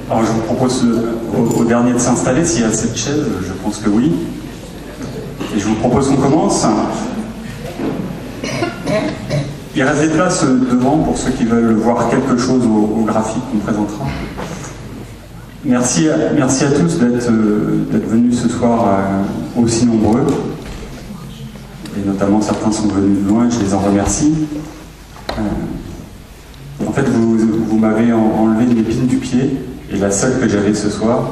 Alors je vous propose au dernier de s'installer, s'il y a cette chaise, je pense que oui. Et je vous propose qu'on commence. Il reste des places devant pour ceux qui veulent voir quelque chose au graphique qu'on présentera. Merci à tous d'être venus ce soir aussi nombreux. Et notamment certains sont venus de loin, je les en remercie. En fait, vous m'avez enlevé une épine du pied, et la seule que j'avais ce soir,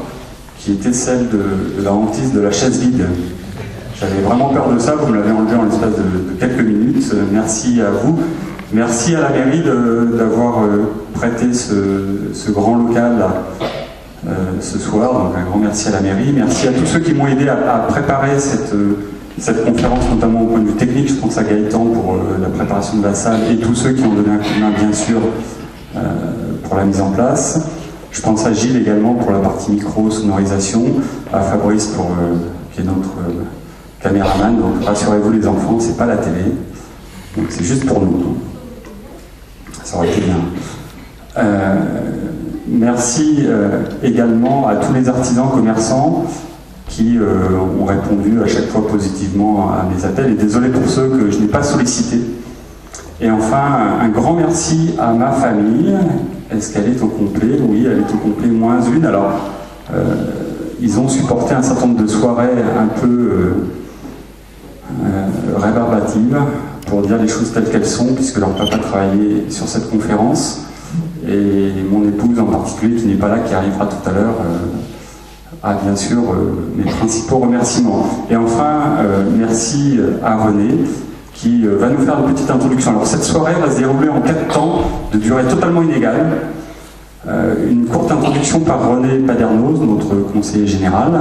qui était celle de la hantise de la chaise vide. J'avais vraiment peur de ça, vous me l'avez enlevé en l'espace de quelques minutes. Merci à vous. Merci à la mairie d'avoir prêté ce grand local ce soir. Donc un grand merci à la mairie. Merci à tous ceux qui m'ont aidé à préparer cette conférence, notamment au point de vue technique. Je pense à Gaëtan pour la préparation de la salle et tous ceux qui ont donné un coup de main, bien sûr, pour la mise en place. Je pense à Gilles également pour la partie micro, sonorisation, à Fabrice qui est notre caméraman. Donc rassurez-vous les enfants, c'est pas la télé, donc c'est juste pour nous. Ça aurait été bien. Merci également à tous les artisans commerçants qui ont répondu à chaque fois positivement à mes appels, et désolé pour ceux que je n'ai pas sollicités. Et enfin, un grand merci à ma famille. Est-ce qu'elle est au complet? Oui, elle est au complet, moins une. Alors, ils ont supporté un certain nombre de soirées un peu rébarbatives, pour dire les choses telles qu'elles sont, puisque leur papa travaillait sur cette conférence, et mon épouse en particulier, qui n'est pas là, qui arrivera tout à l'heure, a bien sûr mes principaux remerciements. Et enfin, merci à René, qui va nous faire une petite introduction. Alors cette soirée va se dérouler en 4 temps, de durée totalement inégale. Une courte introduction par René Padernoz, notre conseiller général.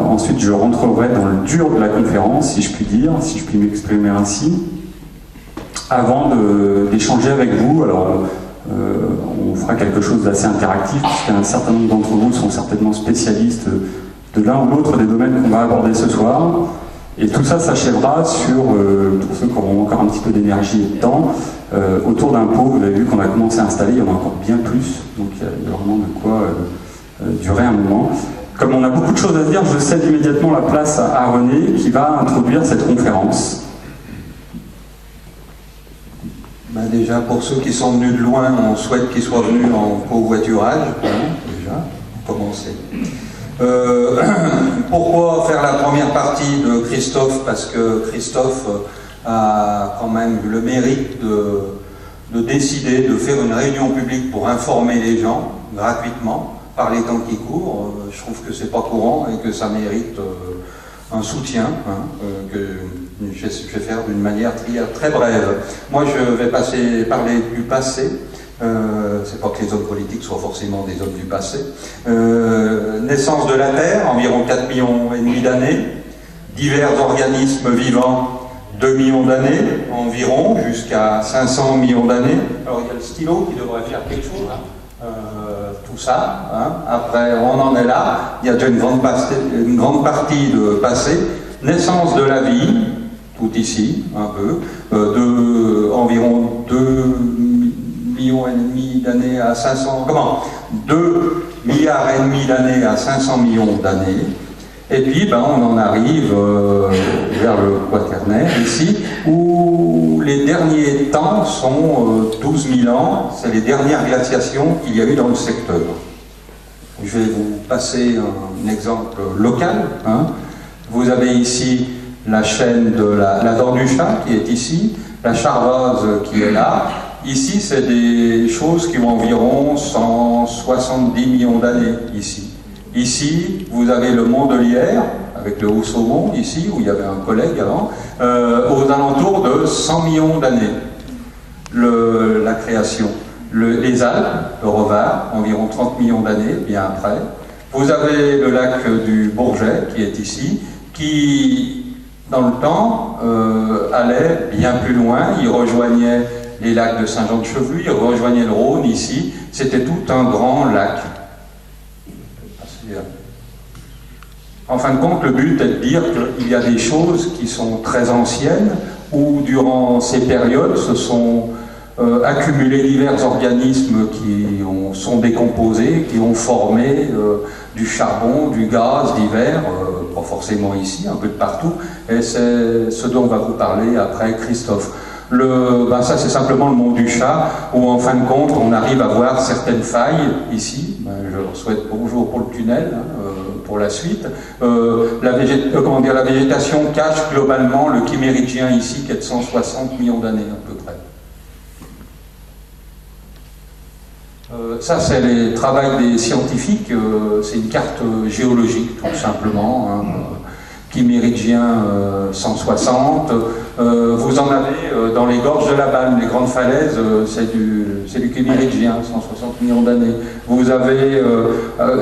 Ensuite, je rentrerai dans le dur de la conférence, si je puis dire, si je puis m'exprimer ainsi, avant d'échanger avec vous. Alors, on fera quelque chose d'assez interactif, puisqu'un certain nombre d'entre vous sont certainement spécialistes de l'un ou l'autre des domaines qu'on va aborder ce soir. Et tout ça s'achèvera sur, pour ceux qui auront encore un petit peu d'énergie et de temps, autour d'un pot. Vous avez vu qu'on a commencé à installer, il y en a encore bien plus, donc il y a vraiment de quoi durer un moment. Comme on a beaucoup de choses à se dire, je cède immédiatement la place à René, qui va introduire cette conférence. Ben déjà, pour ceux qui sont venus de loin, on souhaite qu'ils soient venus en covoiturage, déjà, pour commencer. Pourquoi faire la première partie de Christophe? Parce que Christophe a quand même eu le mérite de décider de faire une réunion publique pour informer les gens gratuitement par les temps qui courent. Je trouve que c'est pas courant et que ça mérite un soutien que je vais faire d'une manière très brève. Moi, je vais parler du passé. C'est pas que les hommes politiques soient forcément des hommes du passé. Naissance de la Terre, environ 4,5 millions d'années. Divers organismes vivants, 2 millions d'années environ, jusqu'à 500 millions d'années. Alors il y a le stylo qui devrait faire quelque chose, tout ça. Après, on en est là. Il y a déjà une grande partie de passé. Naissance de la vie, tout ici, un peu, de environ 2,5 millions d'années à 500... Comment 2,5 milliards d'années à 500 millions d'années. Et puis, on en arrive vers le Quaternaire, ici, où les derniers temps sont 12 000 ans. C'est les dernières glaciations qu'il y a eu dans le secteur. Je vais vous passer un exemple local. Vous avez ici la chaîne de la dent du chat qui est ici, la Charvoise qui est là. Ici, c'est des choses qui ont environ 170 millions d'années ici. Ici, vous avez le mont de Lierre, avec le Haut-Saumon, ici, où il y avait un collègue avant, aux alentours de 100 millions d'années, la création. Les Alpes, le Revard, environ 30 millions d'années, bien après. Vous avez le lac du Bourget, qui est ici, qui, dans le temps, allait bien plus loin. Il rejoignait les lacs de Saint-Jean-de-Chevelu, il rejoignait le Rhône, ici. C'était tout un grand lac. En fin de compte, le but est de dire qu'il y a des choses qui sont très anciennes, où durant ces périodes se sont accumulé divers organismes qui sont décomposés, qui ont formé du charbon, du gaz divers, pas forcément ici, un peu de partout, et c'est ce dont va vous parler après Christophe. Ça c'est simplement le mont du Chat, où en fin de compte on arrive à voir certaines failles ici. Je leur souhaite bonjour pour le tunnel, pour la suite. La végétation cache globalement le chiméridgien ici, qui est de 160 millions d'années à peu près. Ça c'est les travaux des scientifiques, c'est une carte géologique tout simplement, hein. Chiméridgien 160, vous en avez dans les gorges de la Balme, les grandes falaises, c'est du chiméridgien, 160 millions d'années. Vous avez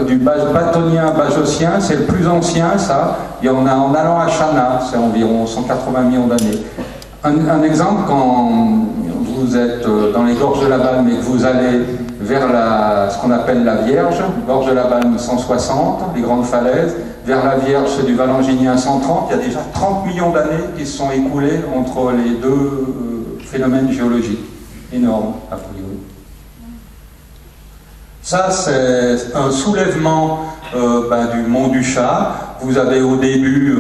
du bâtonien, bajocien, c'est le plus ancien ça, il y en a en allant à Chana, c'est environ 180 millions d'années. Un exemple, quand vous êtes dans les gorges de la Balme et que vous allez vers ce qu'on appelle la Vierge, gorge de la Balme 160, les grandes falaises, vers la Vierge c'est du Valanginien 130, il y a déjà 30 millions d'années qui se sont écoulées entre les deux phénomènes géologiques. Énorme, a priori. Ça c'est un soulèvement du mont du Chat. Vous avez au début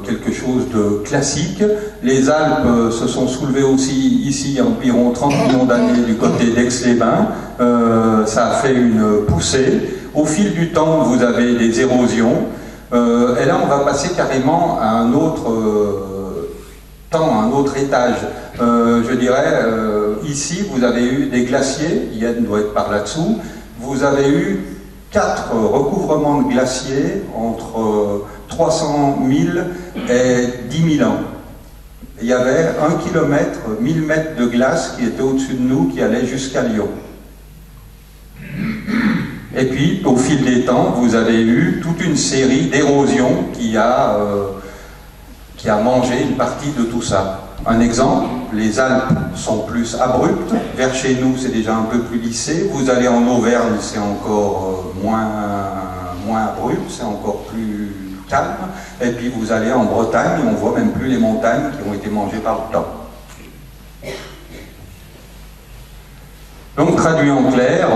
quelque chose de classique. Les Alpes se sont soulevées aussi ici il y a environ 30 millions d'années du côté d'Aix-les-Bains. Ça a fait une poussée. Au fil du temps, vous avez des érosions. Et là, on va passer carrément à un autre temps, un autre étage. Je dirais, ici, vous avez eu des glaciers. Yann doit être par là-dessous. Vous avez eu 4 recouvrements de glaciers entre 300 000 et 10 000 ans. Il y avait 1 km, 1000 mètres de glace qui étaient au-dessus de nous, qui allaient jusqu'à Lyon. Et puis, au fil des temps, vous avez eu toute une série d'érosions qui a mangé une partie de tout ça. Un exemple, les Alpes sont plus abruptes, vers chez nous c'est déjà un peu plus lissé, vous allez en Auvergne c'est encore moins abrupt, c'est encore plus calme, et puis vous allez en Bretagne, on voit même plus les montagnes qui ont été mangées par le temps. Donc traduit en clair,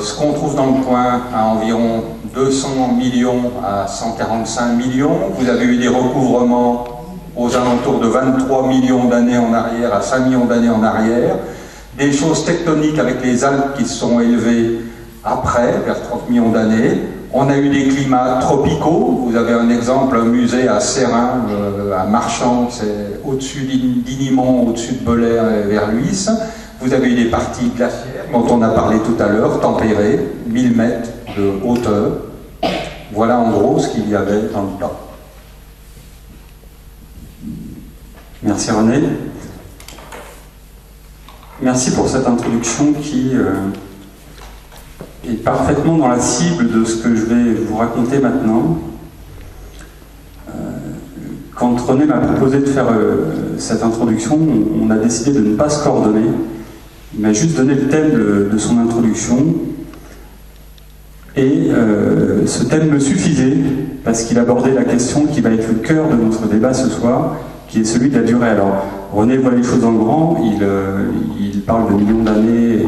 ce qu'on trouve dans le coin à environ 200 millions à 145 millions, vous avez eu des recouvrements aux alentours de 23 millions d'années en arrière à 5 millions d'années en arrière, des choses tectoniques avec les Alpes qui se sont élevées après, vers 30 millions d'années. On a eu des climats tropicaux, vous avez un exemple, un musée à Serrin, à Marchand, c'est au-dessus d'Inimont, au-dessus de Belair et vers Luis. Vous avez eu des parties glaciaires, dont on a parlé tout à l'heure, tempérées, 1000 mètres de hauteur. Voilà en gros ce qu'il y avait dans le temps. Merci René. Merci pour cette introduction qui est parfaitement dans la cible de ce que je vais vous raconter maintenant. Quand René m'a proposé de faire cette introduction, on a décidé de ne pas se coordonner. Il m'a juste donné le thème de son introduction. Et ce thème me suffisait parce qu'il abordait la question qui va être le cœur de notre débat ce soir, qui est celui de la durée. Alors, René voit les choses en grand, il parle de millions d'années et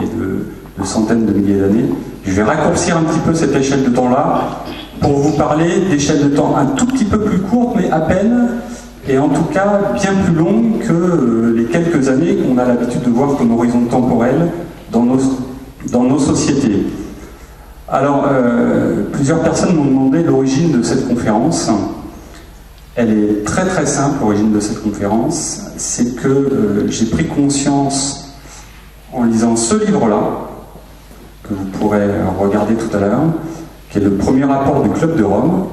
de centaines de milliers d'années. Je vais raccourcir un petit peu cette échelle de temps-là pour vous parler d'échelles de temps un tout petit peu plus courtes, mais à peine, et en tout cas bien plus longues que les quelques années qu'on a l'habitude de voir comme horizon temporel dans nos sociétés. Alors, plusieurs personnes m'ont demandé l'origine de cette conférence. Elle est très très simple, l'origine de cette conférence. C'est que j'ai pris conscience, en lisant ce livre-là, que vous pourrez regarder tout à l'heure, qui est le premier rapport du Club de Rome,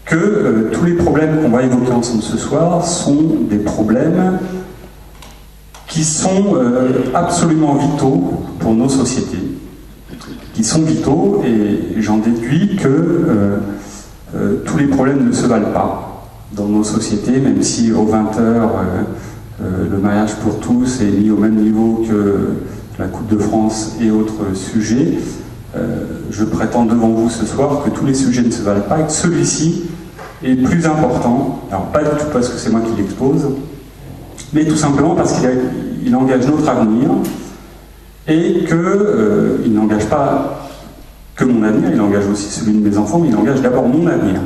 que tous les problèmes qu'on va évoquer ensemble ce soir sont des problèmes qui sont absolument vitaux pour nos sociétés, qui sont vitaux, et j'en déduis que tous les problèmes ne se valent pas dans nos sociétés, même si aux 20h, le mariage pour tous est mis au même niveau que la Coupe de France et autres sujets. Je prétends devant vous ce soir que tous les sujets ne se valent pas et que celui-ci est plus important. Alors pas du tout parce que c'est moi qui l'expose, mais tout simplement parce qu'il engage notre avenir et qu'il n'engage pas que mon avenir, il engage aussi celui de mes enfants, mais il engage d'abord mon avenir.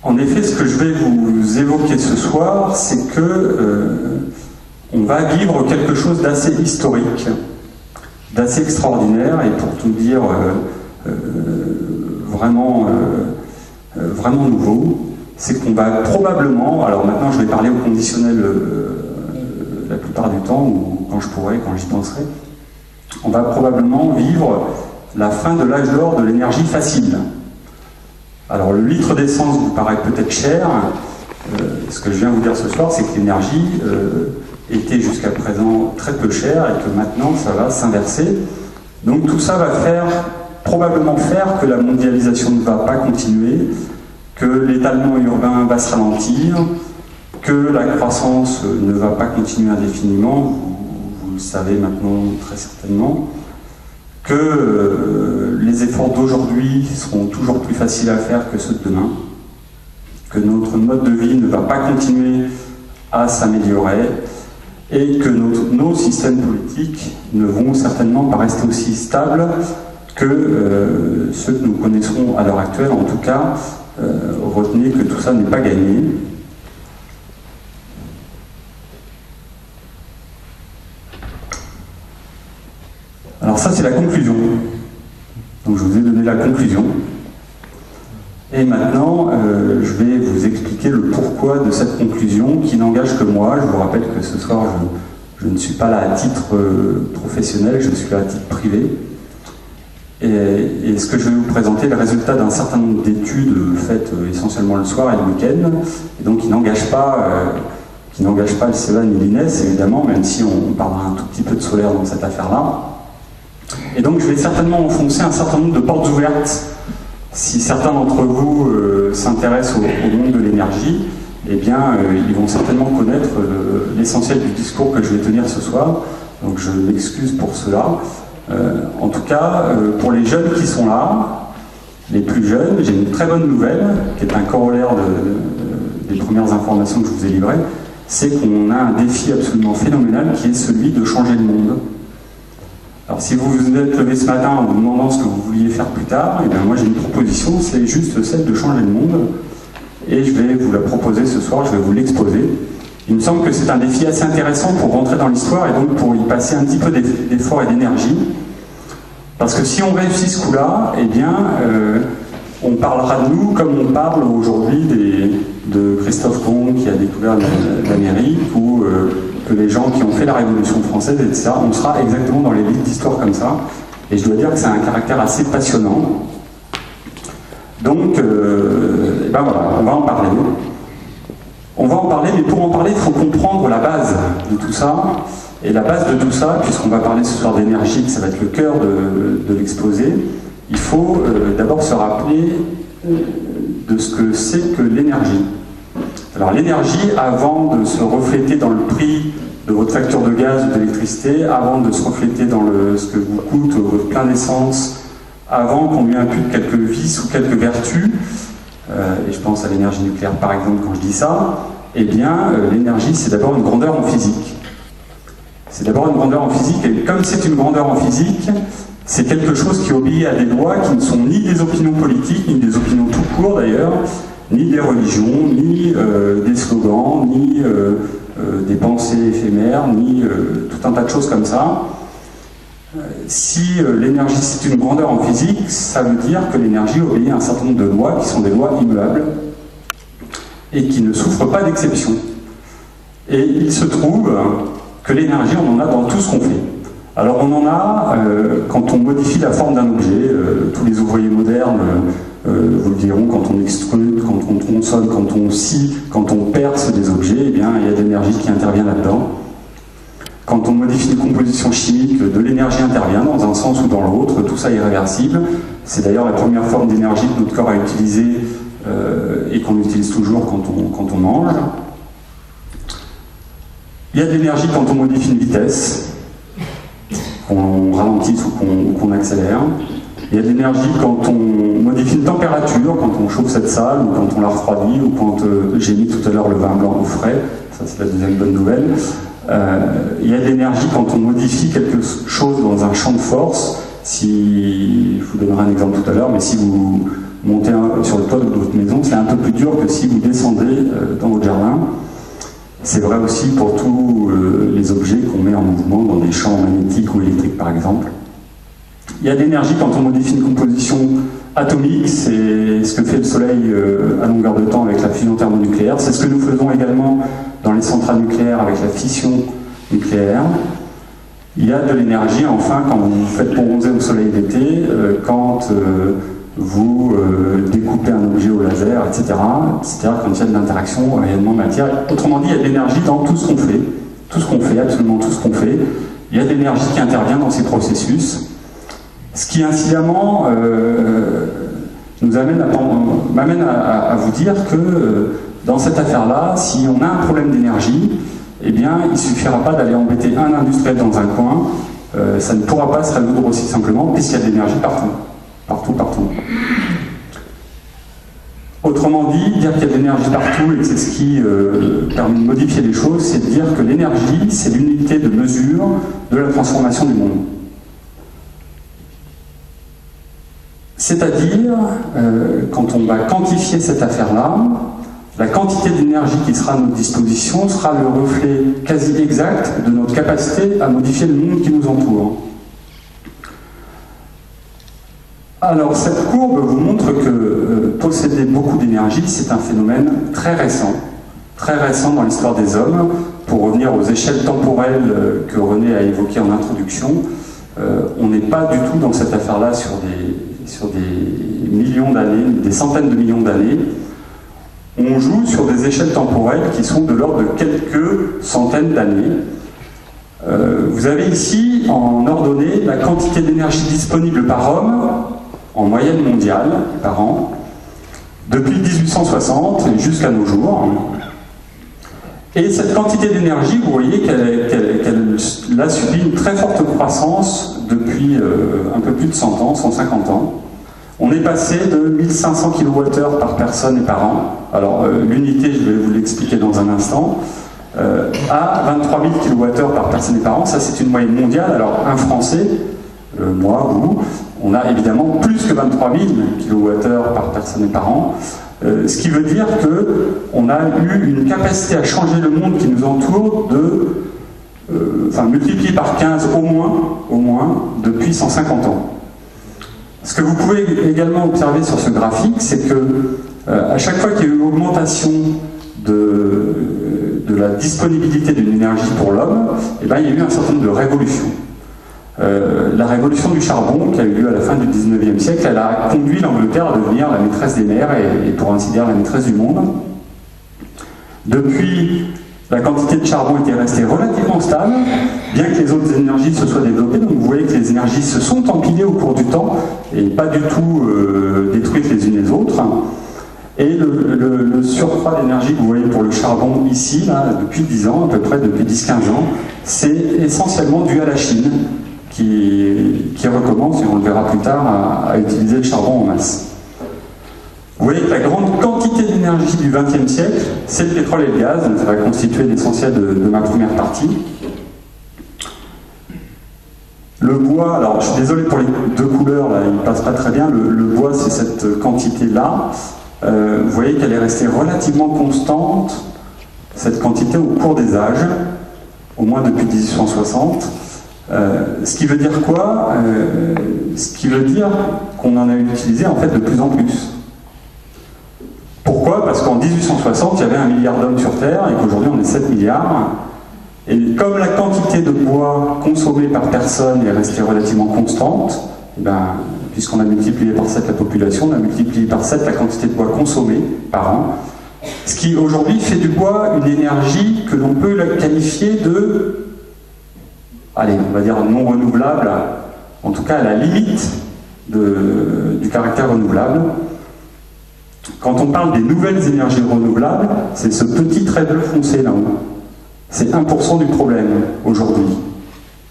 En effet, ce que je vais vous évoquer ce soir, c'est que on va vivre quelque chose d'assez historique, d'assez extraordinaire, et pour tout dire vraiment nouveau, c'est qu'on va probablement, alors maintenant je vais parler au conditionnel la plupart du temps, ou quand je pourrai, quand j'y penserai, on va probablement vivre la fin de l'âge d'or de l'énergie facile. Alors le litre d'essence vous paraît peut-être cher, ce que je viens vous dire ce soir, c'est que l'énergie était jusqu'à présent très peu chère et que maintenant ça va s'inverser. Donc tout ça va probablement faire que la mondialisation ne va pas continuer, que l'étalement urbain va se ralentir, que la croissance ne va pas continuer indéfiniment, vous le savez maintenant très certainement, que les efforts d'aujourd'hui seront toujours plus faciles à faire que ceux de demain, que notre mode de vie ne va pas continuer à s'améliorer et que nos systèmes politiques ne vont certainement pas rester aussi stables que ceux que nous connaisserons à l'heure actuelle. En tout cas, retenez que tout ça n'est pas gagné. Alors ça, c'est la conclusion. Donc je vous ai donné la conclusion. Et maintenant, je vais vous expliquer le pourquoi de cette conclusion qui n'engage que moi. Je vous rappelle que ce soir, je ne suis pas là à titre professionnel, je suis là à titre privé. Et ce que je vais vous présenter est le résultat d'un certain nombre d'études faites essentiellement le soir et le week-end, et donc qui n'engagent pas le CEA ni l'INES, évidemment, même si on parlera un tout petit peu de solaire dans cette affaire-là. Et donc je vais certainement enfoncer un certain nombre de portes ouvertes. Si certains d'entre vous s'intéressent au monde de l'énergie, eh bien ils vont certainement connaître l'essentiel du discours que je vais tenir ce soir, donc je m'excuse pour cela. En tout cas, pour les jeunes qui sont là, les plus jeunes, j'ai une très bonne nouvelle, qui est un corollaire des premières informations que je vous ai livrées, c'est qu'on a un défi absolument phénoménal qui est celui de changer le monde. Alors si vous vous êtes levé ce matin en vous demandant ce que vous vouliez faire plus tard, eh bien moi j'ai une proposition, c'est juste celle de changer le monde, et je vais vous la proposer ce soir, je vais vous l'exposer. Il me semble que c'est un défi assez intéressant pour rentrer dans l'histoire et donc pour y passer un petit peu d'effort et d'énergie. Parce que si on réussit ce coup-là, eh bien, on parlera de nous comme on parle aujourd'hui de Christophe Colomb qui a découvert l'Amérique, ou que les gens qui ont fait la Révolution française, etc. On sera exactement dans les livres d'histoire comme ça. Et je dois dire que c'est un caractère assez passionnant. Donc, ben voilà, on va en parler. On va en parler, mais pour en parler, il faut comprendre la base de tout ça. Et la base de tout ça, puisqu'on va parler ce soir d'énergie, que ça va être le cœur de l'exposé, il faut d'abord se rappeler de ce que c'est que l'énergie. Alors l'énergie, avant de se refléter dans le prix de votre facture de gaz ou d'électricité, avant de se refléter dans ce que vous coûte votre plein d'essence, avant qu'on lui impute quelques vices ou quelques vertus, et je pense à l'énergie nucléaire par exemple quand je dis ça, eh bien l'énergie c'est d'abord une grandeur en physique. C'est d'abord une grandeur en physique, et comme c'est une grandeur en physique, c'est quelque chose qui obéit à des lois qui ne sont ni des opinions politiques, ni des opinions tout court d'ailleurs, ni des religions, ni des slogans, ni des pensées éphémères, ni tout un tas de choses comme ça. Si l'énergie c'est une grandeur en physique, ça veut dire que l'énergie obéit à un certain nombre de lois qui sont des lois immuables et qui ne souffrent pas d'exception. Et il se trouve que l'énergie, on en a dans tout ce qu'on fait. Alors on en a quand on modifie la forme d'un objet. Tous les ouvriers modernes vous le diront, quand on extrude, quand on tronçonne, quand on scie, quand on perce des objets, eh bien, il y a de l'énergie qui intervient là-dedans. Quand on modifie une composition chimique, de l'énergie intervient dans un sens ou dans l'autre, tout ça est irréversible. C'est d'ailleurs la première forme d'énergie que notre corps a utilisée et qu'on utilise toujours quand on mange. Il y a de l'énergie quand on modifie une vitesse, qu'on ralentisse ou qu'on accélère. Il y a de l'énergie quand on modifie une température, quand on chauffe cette salle, ou quand on la refroidit, ou quand j'ai mis tout à l'heure le vin blanc au frais. Ça, c'est la deuxième bonne nouvelle. Il y a de l'énergie quand on modifie quelque chose dans un champ de force. Je vous donnerai un exemple tout à l'heure, mais si vous montez sur le toit de votre maison, c'est un peu plus dur que si vous descendez dans votre jardin. C'est vrai aussi pour tous les objets qu'on met en mouvement dans des champs magnétiques ou électriques, par exemple. Il y a de l'énergie quand on modifie une composition atomique, c'est ce que fait le Soleil à longueur de temps avec la fusion thermonucléaire. C'est ce que nous faisons également dans les centrales nucléaires avec la fission nucléaire. Il y a de l'énergie, enfin, quand vous faites bronzer au soleil d'été, quand vous découpez un objet au laser, etc. C'est-à-dire quand il y a de l'interaction rayonnement-matière. Autrement dit, il y a de l'énergie dans tout ce qu'on fait. Tout ce qu'on fait, absolument tout ce qu'on fait. Il y a de l'énergie qui intervient dans ces processus. Ce qui, incidemment, m'amène à vous dire que dans cette affaire-là, si on a un problème d'énergie, eh bien, il ne suffira pas d'aller embêter un industriel dans un coin. Ça ne pourra pas se résoudre aussi simplement, puisqu'il y a de l'énergie partout. Partout. Autrement dit, dire qu'il y a de l'énergie partout et que c'est ce qui permet de modifier les choses, c'est de dire que l'énergie, c'est l'unité de mesure de la transformation du monde. C'est-à-dire, quand on va quantifier cette affaire-là, la quantité d'énergie qui sera à notre disposition sera le reflet quasi exact de notre capacité à modifier le monde qui nous entoure. Alors, cette courbe vous montre que posséder beaucoup d'énergie, c'est un phénomène très récent dans l'histoire des hommes. Pour revenir aux échelles temporelles que René a évoquées en introduction, on n'est pas du tout dans cette affaire-là sur des millions d'années, des centaines de millions d'années. On joue sur des échelles temporelles qui sont de l'ordre de quelques centaines d'années. Vous avez ici, en ordonnée, la quantité d'énergie disponible par homme, en moyenne mondiale, par an, depuis 1860 jusqu'à nos jours. Et cette quantité d'énergie, vous voyez qu'elle a subi une très forte croissance depuis un peu plus de 100 ans, 150 ans. On est passé de 1500 kWh par personne et par an. Alors, l'unité, je vais vous l'expliquer dans un instant, à 23 000 kWh par personne et par an. Ça, c'est une moyenne mondiale. Alors, un Français, moi, vous, on a évidemment plus que 23 000 kWh par personne et par an. Ce qui veut dire qu'on a eu une capacité à changer le monde qui nous entoure multiplié par 15 au moins, depuis 150 ans. Ce que vous pouvez également observer sur ce graphique, c'est que à chaque fois qu'il y a eu une augmentation de la disponibilité d'une énergie pour l'homme, il y a eu un certain nombre de révolutions. La révolution du charbon, qui a eu lieu à la fin du 19e siècle, elle a conduit l'Angleterre à devenir la maîtresse des mers et pour ainsi dire la maîtresse du monde. Depuis, la quantité de charbon était restée relativement stable, bien que les autres énergies se soient développées. Donc vous voyez que les énergies se sont empilées au cours du temps et pas du tout détruites les unes les autres. Et le surcroît d'énergie que vous voyez pour le charbon ici, là, depuis 10 ans, à peu près depuis 10-15 ans, c'est essentiellement dû à la Chine, qui recommence, et on le verra plus tard, à utiliser le charbon en masse. Vous voyez que la grande quantité d'énergie du XXe siècle, c'est le pétrole et le gaz, donc ça va constituer l'essentiel de ma première partie. Le bois, alors je suis désolé pour les deux couleurs, là, il ne passe pas très bien, le bois c'est cette quantité-là. Vous voyez qu'elle est restée relativement constante, cette quantité au cours des âges, au moins depuis 1860. Ce qui veut dire quoi? Ce qui veut dire qu'on en a utilisé en fait de plus en plus. Pourquoi? Parce qu'en 1860, il y avait 1 milliard d'hommes sur Terre et qu'aujourd'hui on est 7 milliards. Et comme la quantité de bois consommée par personne est restée relativement constante, puisqu'on a multiplié par 7 la population, on a multiplié par 7 la quantité de bois consommé par an, ce qui aujourd'hui fait du bois une énergie que l'on peut qualifier de, on va dire non renouvelable, en tout cas à la limite du caractère renouvelable. Quand on parle des nouvelles énergies renouvelables, c'est ce petit trait bleu foncé là-haut. C'est 1% du problème aujourd'hui.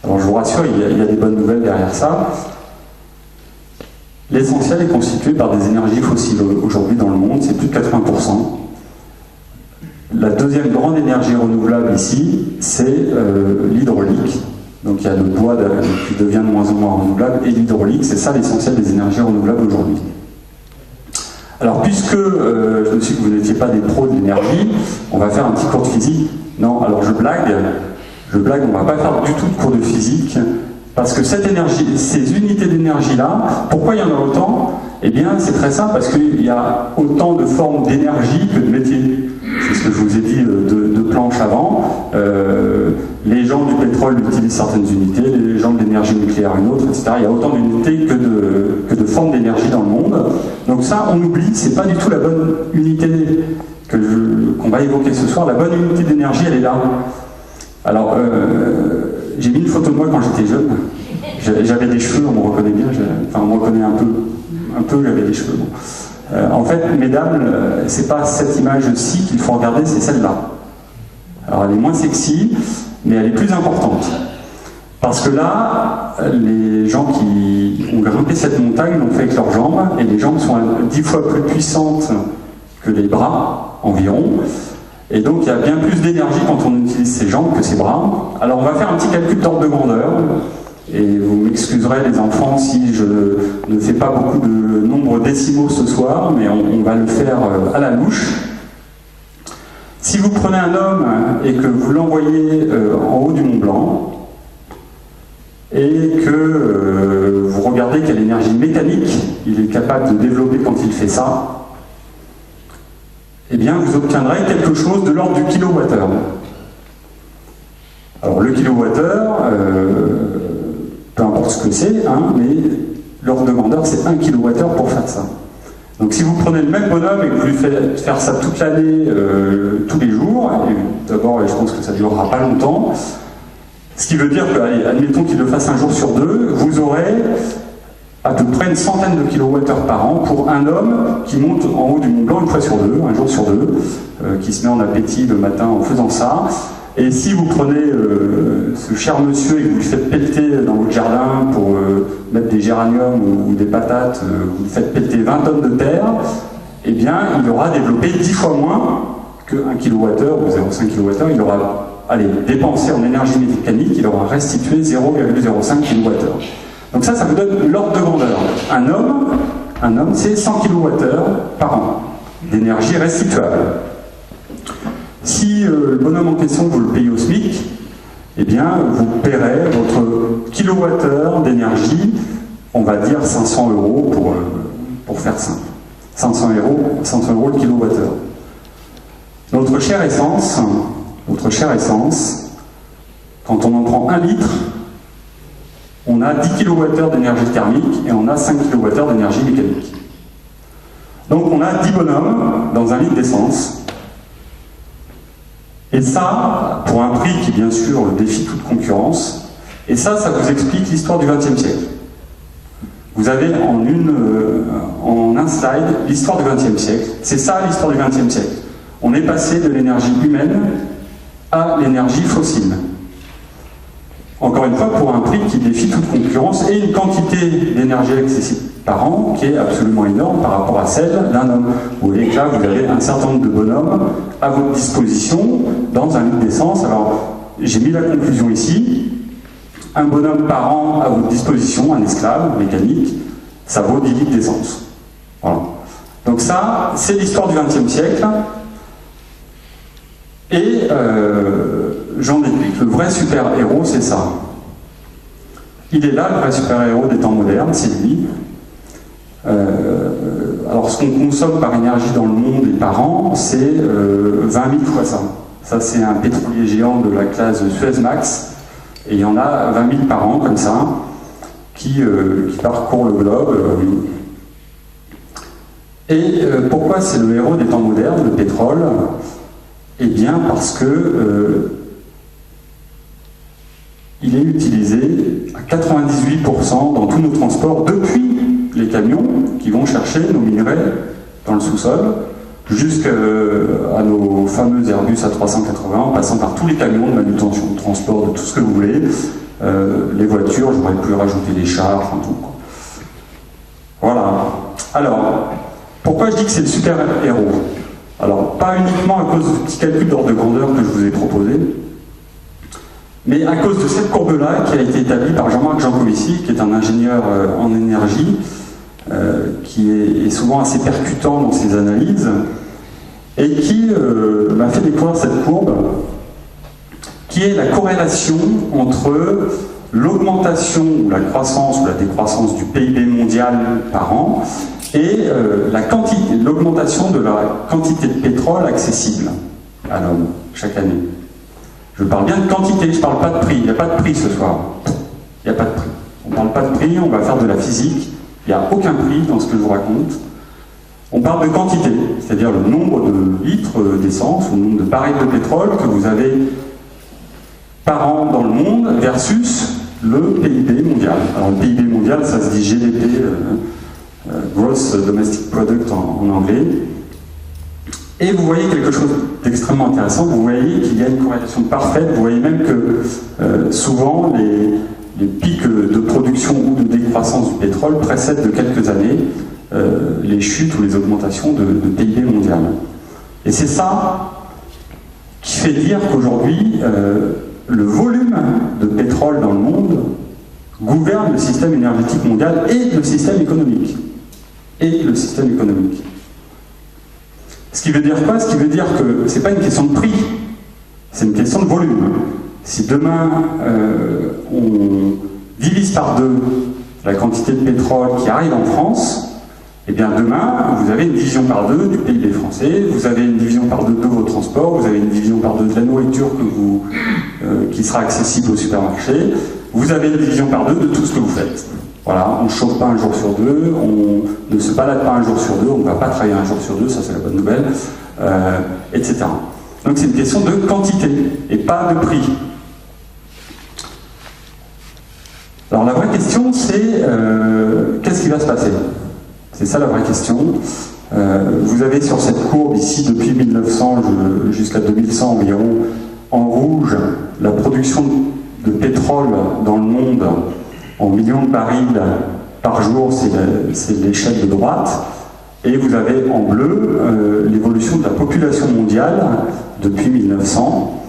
Alors je vous rassure, il y a des bonnes nouvelles derrière ça. L'essentiel est constitué par des énergies fossiles aujourd'hui dans le monde, c'est plus de 80%. La deuxième grande énergie renouvelable ici, c'est l'hydraulique. Donc il y a le bois qui devient de moins en moins renouvelable et l'hydraulique, c'est ça l'essentiel des énergies renouvelables aujourd'hui. Alors puisque je me suis dit que vous n'étiez pas des pros de l'énergie, on va faire un petit cours de physique. Non, alors je blague, on ne va pas faire du tout de cours de physique, parce que cette énergie, ces unités d'énergie-là, pourquoi il y en a autant? Eh bien c'est très simple, parce qu'il y a autant de formes d'énergie que de métiers. C'est ce que je vous ai dit de planche avant. Les gens du pétrole utilisent certaines unités, les gens de l'énergie nucléaire une autre, etc. Il y a autant d'unités que de formes d'énergie dans le monde. Donc ça, on oublie, c'est pas du tout la bonne unité qu'on va évoquer ce soir. La bonne unité d'énergie, elle est là. Alors, j'ai mis une photo de moi quand j'étais jeune. J'avais des cheveux, on me reconnaît bien. Enfin, on me reconnaît un peu, j'avais des cheveux. Bon. En fait, mesdames, c'est pas cette image-ci qu'il faut regarder, c'est celle-là. Alors, elle est moins sexy, mais elle est plus importante. Parce que là, les gens qui ont grimpé cette montagne l'ont fait avec leurs jambes, et les jambes sont 10 fois plus puissantes que les bras, environ. Et donc, il y a bien plus d'énergie quand on utilise ses jambes que ses bras. Alors, on va faire un petit calcul d'ordre de grandeur. Et vous m'excuserez les enfants si je ne fais pas beaucoup de nombres décimaux ce soir, mais on va le faire à la louche. Si vous prenez un homme et que vous l'envoyez en haut du Mont Blanc, et que vous regardez quelle énergie mécanique il est capable de développer quand il fait ça, eh bien vous obtiendrez quelque chose de l'ordre du kilowattheure. Alors le kilowattheure, peu importe ce que c'est, hein, mais l'ordre de grandeur c'est 1 kWh pour faire ça. Donc si vous prenez le même bonhomme et que vous lui faites faire ça toute l'année, tous les jours, d'abord je pense que ça ne durera pas longtemps, ce qui veut dire que, allez, admettons qu'il le fasse un jour sur deux, vous aurez à peu près une centaine de kilowattheures par an pour un homme qui monte en haut du Mont Blanc une fois sur deux, un jour sur deux, qui se met en appétit le matin en faisant ça. Et si vous prenez ce cher monsieur et que vous le faites pelleter dans votre jardin pour mettre des géraniums ou des patates, vous le faites pelleter 20 tonnes de terre, eh bien il aura développé 10 fois moins que 1 kWh ou 0,5 kWh. Il aura dépensé en énergie mécanique, il aura restitué 0,05 kWh. Donc ça vous donne l'ordre de grandeur. Un homme c'est 100 kWh par an d'énergie restituable. Si le bonhomme en question, vous le payez au SMIC, eh bien, vous paierez votre kilowattheure d'énergie, on va dire 500 € pour faire simple. 500 € le kilowattheure. Notre chère essence, quand on en prend 1 litre, on a 10 kWh d'énergie thermique et on a 5 kWh d'énergie mécanique. Donc on a 10 bonhommes dans 1 litre d'essence. Et ça, pour un prix qui bien sûr défie toute concurrence, et ça vous explique l'histoire du XXe siècle. Vous avez en un slide l'histoire du XXe siècle. C'est ça l'histoire du XXe siècle. On est passé de l'énergie humaine à l'énergie fossile. Encore une fois, pour un prix qui défie toute concurrence et une quantité d'énergie accessible par an qui est absolument énorme par rapport à celle d'un homme. Vous voyez que là, vous avez un certain nombre de bonhommes à votre disposition dans un litre d'essence. Alors, j'ai mis la conclusion ici. Un bonhomme par an à votre disposition, un esclave mécanique, ça vaut 10 litres d'essence. Voilà. Donc ça, c'est l'histoire du XXe siècle. Et j'en déduis que le vrai super-héros, c'est ça. Il est là, le vrai super-héros des temps modernes, c'est lui. Alors ce qu'on consomme par énergie dans le monde et par an, c'est 20 000 fois ça. Ça c'est un pétrolier géant de la classe Suezmax, et il y en a 20 000 par an comme ça, qui parcourent le globe. Et pourquoi c'est le héros des temps modernes, le pétrole? Eh bien parce que il est utilisé à 98% dans tous nos transports, depuis les camions qui vont chercher nos minerais dans le sous-sol, jusqu'à nos fameux Airbus A380, en passant par tous les camions de manutention, de transport, de tout ce que vous voulez, les voitures, j'aurais pu rajouter des chars, enfin tout. Voilà. Alors, pourquoi je dis que c'est le super-héros? Alors, pas uniquement à cause du petit calcul d'ordre de grandeur que je vous ai proposé, mais à cause de cette courbe-là qui a été établie par Jean-Marc Jancovici, qui est un ingénieur en énergie, qui est souvent assez percutant dans ses analyses, et qui m'a fait découvrir cette courbe, qui est la corrélation entre l'augmentation ou la croissance ou la décroissance du PIB mondial par an et l'augmentation de la quantité de pétrole accessible à l'homme chaque année. Je parle bien de quantité, je ne parle pas de prix. Il n'y a pas de prix ce soir. Il n'y a pas de prix. On ne parle pas de prix, on va faire de la physique. Il n'y a aucun prix dans ce que je vous raconte. On parle de quantité, c'est-à-dire le nombre de litres d'essence ou le nombre de barils de pétrole que vous avez par an dans le monde versus le PIB mondial. Alors le PIB mondial, ça se dit GDP, Gross Domestic Product en anglais. Et vous voyez quelque chose d'extrêmement intéressant, vous voyez qu'il y a une corrélation parfaite, vous voyez même que souvent les pics de production ou de décroissance du pétrole précèdent de quelques années les chutes ou les augmentations de PIB mondial. Et c'est ça qui fait dire qu'aujourd'hui, le volume de pétrole dans le monde gouverne le système énergétique mondial et le système économique. Ce qui veut dire quoi? Ce qui veut dire que ce n'est pas une question de prix, c'est une question de volume. Si demain on divise par 2 la quantité de pétrole qui arrive en France, eh bien demain vous avez une division par 2 du PIB français, vous avez une division par 2 de vos transports, vous avez une division par 2 de la nourriture qui sera accessible au supermarché, vous avez une division par 2 de tout ce que vous faites. Voilà, on ne chauffe pas un jour sur 2, on ne se balade pas un jour sur 2, on ne va pas travailler un jour sur 2, ça c'est la bonne nouvelle, etc. Donc c'est une question de quantité et pas de prix. Alors la vraie question c'est qu'est-ce qui va se passer? C'est ça la vraie question. Vous avez sur cette courbe ici depuis 1900 jusqu'à 2100 environ, en rouge, la production de pétrole dans le monde en millions de barils par jour, c'est l'échelle de droite, et vous avez en bleu l'évolution de la population mondiale depuis 1900.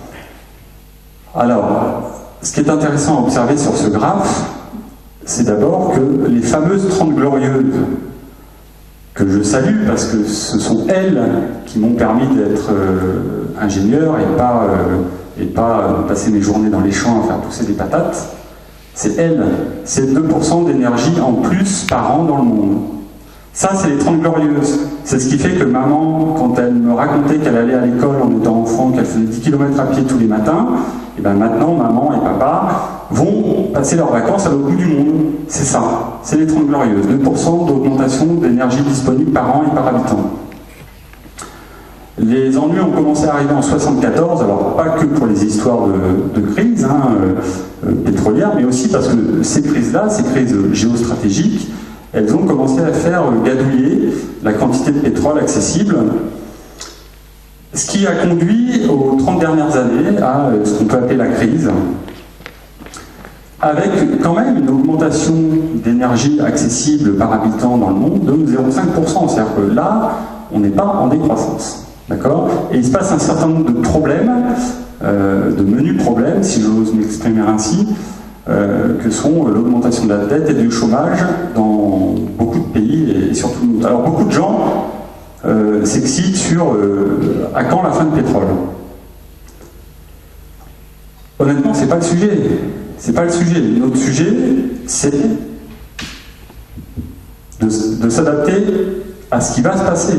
Alors, ce qui est intéressant à observer sur ce graphe, c'est d'abord que les fameuses 30 glorieuses, que je salue parce que ce sont elles qui m'ont permis d'être ingénieur et pas passer mes journées dans les champs à faire pousser des patates. C'est elles, c'est 2% d'énergie en plus par an dans le monde. Ça, c'est les 30 glorieuses. C'est ce qui fait que maman, quand elle me racontait qu'elle allait à l'école en étant enfant, qu'elle faisait 10 km à pied tous les matins, et bien maintenant, maman et papa vont passer leurs vacances à l'autre bout du monde. C'est ça, c'est les 30 glorieuses. 2% d'augmentation d'énergie disponible par an et par habitant. Les ennuis ont commencé à arriver en 1974, alors pas que pour les histoires de crise pétrolière, mais aussi parce que ces crises-là, ces crises géostratégiques, elles ont commencé à faire gadouiller la quantité de pétrole accessible, ce qui a conduit aux 30 dernières années à ce qu'on peut appeler la crise, avec quand même une augmentation d'énergie accessible par habitant dans le monde de 0,5%. C'est-à-dire que là, on n'est pas en décroissance. D'accord? Et il se passe un certain nombre de problèmes, de menus problèmes, si j'ose m'exprimer ainsi, que sont l'augmentation de la dette et du chômage dans beaucoup de pays, et surtout nous. Alors beaucoup de gens s'excitent sur à quand la fin du pétrole. Honnêtement, c'est pas le sujet. C'est pas le sujet. Notre sujet, c'est de s'adapter à ce qui va se passer.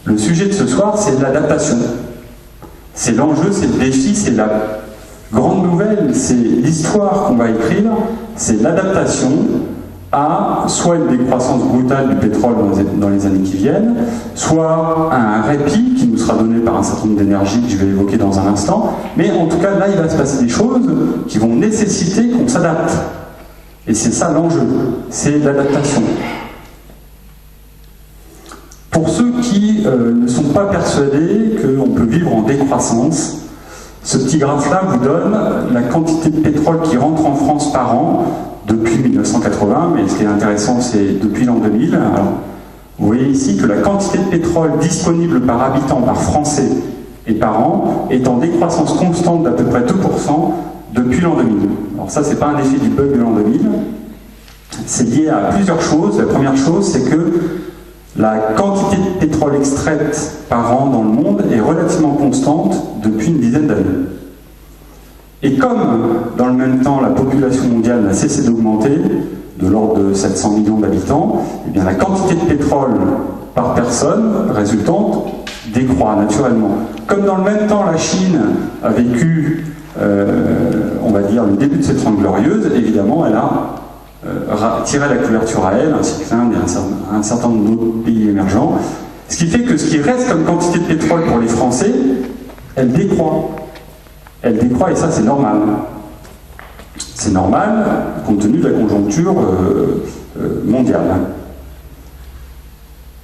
Le sujet de ce soir, c'est l'adaptation. C'est l'enjeu, c'est le défi, c'est la grande nouvelle, c'est l'histoire qu'on va écrire, c'est l'adaptation à soit une décroissance brutale du pétrole dans les années qui viennent, soit à un répit qui nous sera donné par un certain nombre d'énergies que je vais évoquer dans un instant, mais en tout cas, là, il va se passer des choses qui vont nécessiter qu'on s'adapte. Et c'est ça l'enjeu, c'est l'adaptation. Pour ceux qui ne sont pas persuadés qu'on peut vivre en décroissance, ce petit graphe-là vous donne la quantité de pétrole qui rentre en France par an depuis 1980, mais ce qui est intéressant, c'est depuis l'an 2000. Alors, Vous voyez ici que la quantité de pétrole disponible par habitant, par Français et par an, est en décroissance constante d'à peu près 2% depuis l'an 2000. Alors ça, c'est pas un effet du bug de l'an 2000, c'est lié à plusieurs choses. La première chose, c'est que la quantité de pétrole extraite par an dans le monde est relativement constante depuis une dizaine d'années. Et comme, dans le même temps, la population mondiale n'a cessé d'augmenter, de l'ordre de 700 millions d'habitants, eh bien la quantité de pétrole par personne résultante décroît naturellement. Comme dans le même temps, la Chine a vécu, on va dire, le début de cette Trente Glorieuses, évidemment, elle a tiré la couverture à elle, ainsi que l'Inde et un certain nombre d'autres pays émergents. Ce qui fait que ce qui reste comme quantité de pétrole pour les Français, elle décroît. Elle décroît et ça c'est normal. C'est normal compte tenu de la conjoncture mondiale.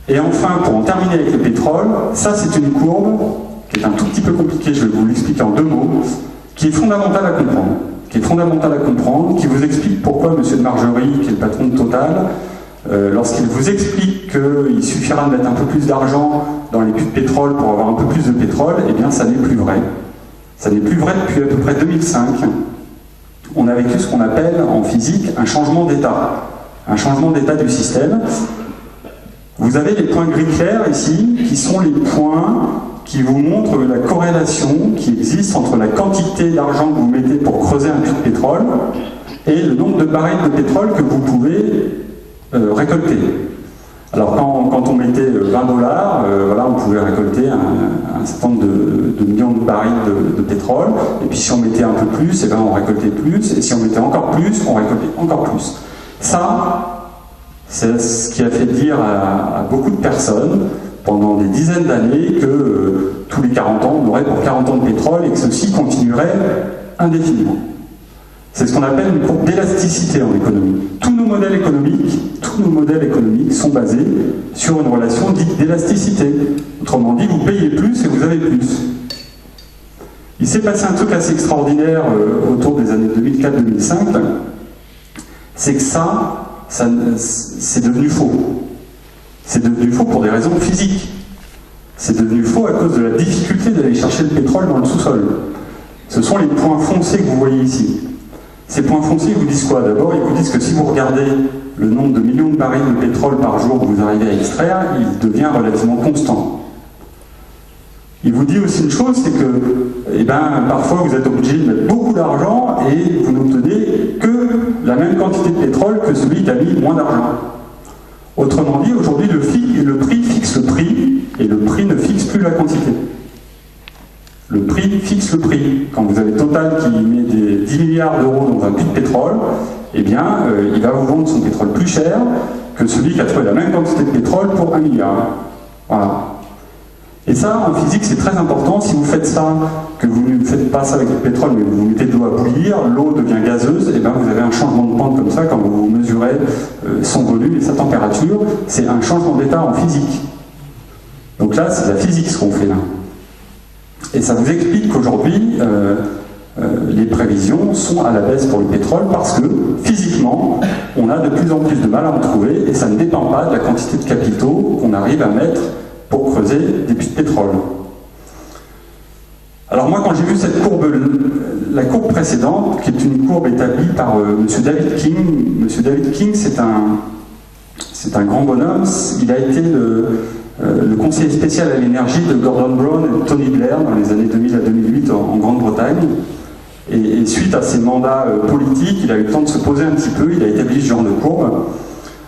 Et enfin, pour en terminer avec le pétrole, ça c'est une courbe qui est un tout petit peu compliquée, je vais vous l'expliquer en 2 mots, qui est fondamentale à comprendre, qui vous explique pourquoi M. de Margerie, qui est le patron de Total, lorsqu'il vous explique qu'il suffira de mettre un peu plus d'argent dans les puits de pétrole pour avoir un peu plus de pétrole, eh bien ça n'est plus vrai. Ça n'est plus vrai depuis à peu près 2005. On a vécu ce qu'on appelle en physique un changement d'état. Un changement d'état du système. Vous avez les points gris clairs ici, qui sont les points qui vous montrent la corrélation qui existe entre la quantité d'argent que vous mettez pour creuser un puits de pétrole et le nombre de barils de pétrole que vous pouvez récolter. Alors quand on mettait $20, voilà, on pouvait récolter un certain nombre de millions de barils de pétrole, et puis si on mettait un peu plus, eh ben on récoltait plus, et si on mettait encore plus, on récoltait encore plus. Ça, c'est ce qui a fait dire à beaucoup de personnes pendant des dizaines d'années que tous les 40 ans, on aurait pour 40 ans de pétrole et que ceci continuerait indéfiniment. C'est ce qu'on appelle une courbe d'élasticité en économie. Tous nos modèles économiques sont basés sur une relation dite d'élasticité. Autrement dit, vous payez plus et vous avez plus. Il s'est passé un truc assez extraordinaire autour des années 2004-2005, c'est que c'est devenu faux. C'est devenu faux pour des raisons physiques. C'est devenu faux à cause de la difficulté d'aller chercher le pétrole dans le sous-sol. Ce sont les points foncés que vous voyez ici. Ces points foncés vous disent quoi? D'abord, ils vous disent que si vous regardez le nombre de millions de barils de pétrole par jour que vous arrivez à extraire, il devient relativement constant. Il vous dit aussi une chose, c'est que parfois vous êtes obligé de mettre beaucoup d'argent et vous n'obtenez que la même quantité de pétrole que celui qui a mis moins d'argent. Autrement dit, aujourd'hui, le prix fixe le prix et le prix ne fixe plus la quantité. Le prix fixe le prix. Quand vous avez Total qui met des 10 milliards d'euros dans un puits de pétrole, eh bien, il va vous vendre son pétrole plus cher que celui qui a trouvé la même quantité de pétrole pour 1 milliard. Voilà. Et ça, en physique, c'est très important. Si vous faites ça, que vous ne faites pas ça avec le pétrole, mais vous mettez de l'eau à bouillir, l'eau devient gazeuse, et bien vous avez un changement de pente comme ça quand vous mesurez son volume et sa température. C'est un changement d'état en physique. Donc là, c'est la physique ce qu'on fait là. Et ça vous explique qu'aujourd'hui, les prévisions sont à la baisse pour le pétrole parce que, physiquement, on a de plus en plus de mal à en trouver et ça ne dépend pas de la quantité de capitaux qu'on arrive à mettre pour creuser des puits de pétrole. Alors moi, quand j'ai vu cette courbe, la courbe précédente, qui est une courbe établie par M. David King, M. David King, c'est un grand bonhomme, il a été le conseiller spécial à l'énergie de Gordon Brown et de Tony Blair dans les années 2000 à 2008 en Grande-Bretagne. Et suite à ses mandats politiques, il a eu le temps de se poser un petit peu, il a établi ce genre de courbe.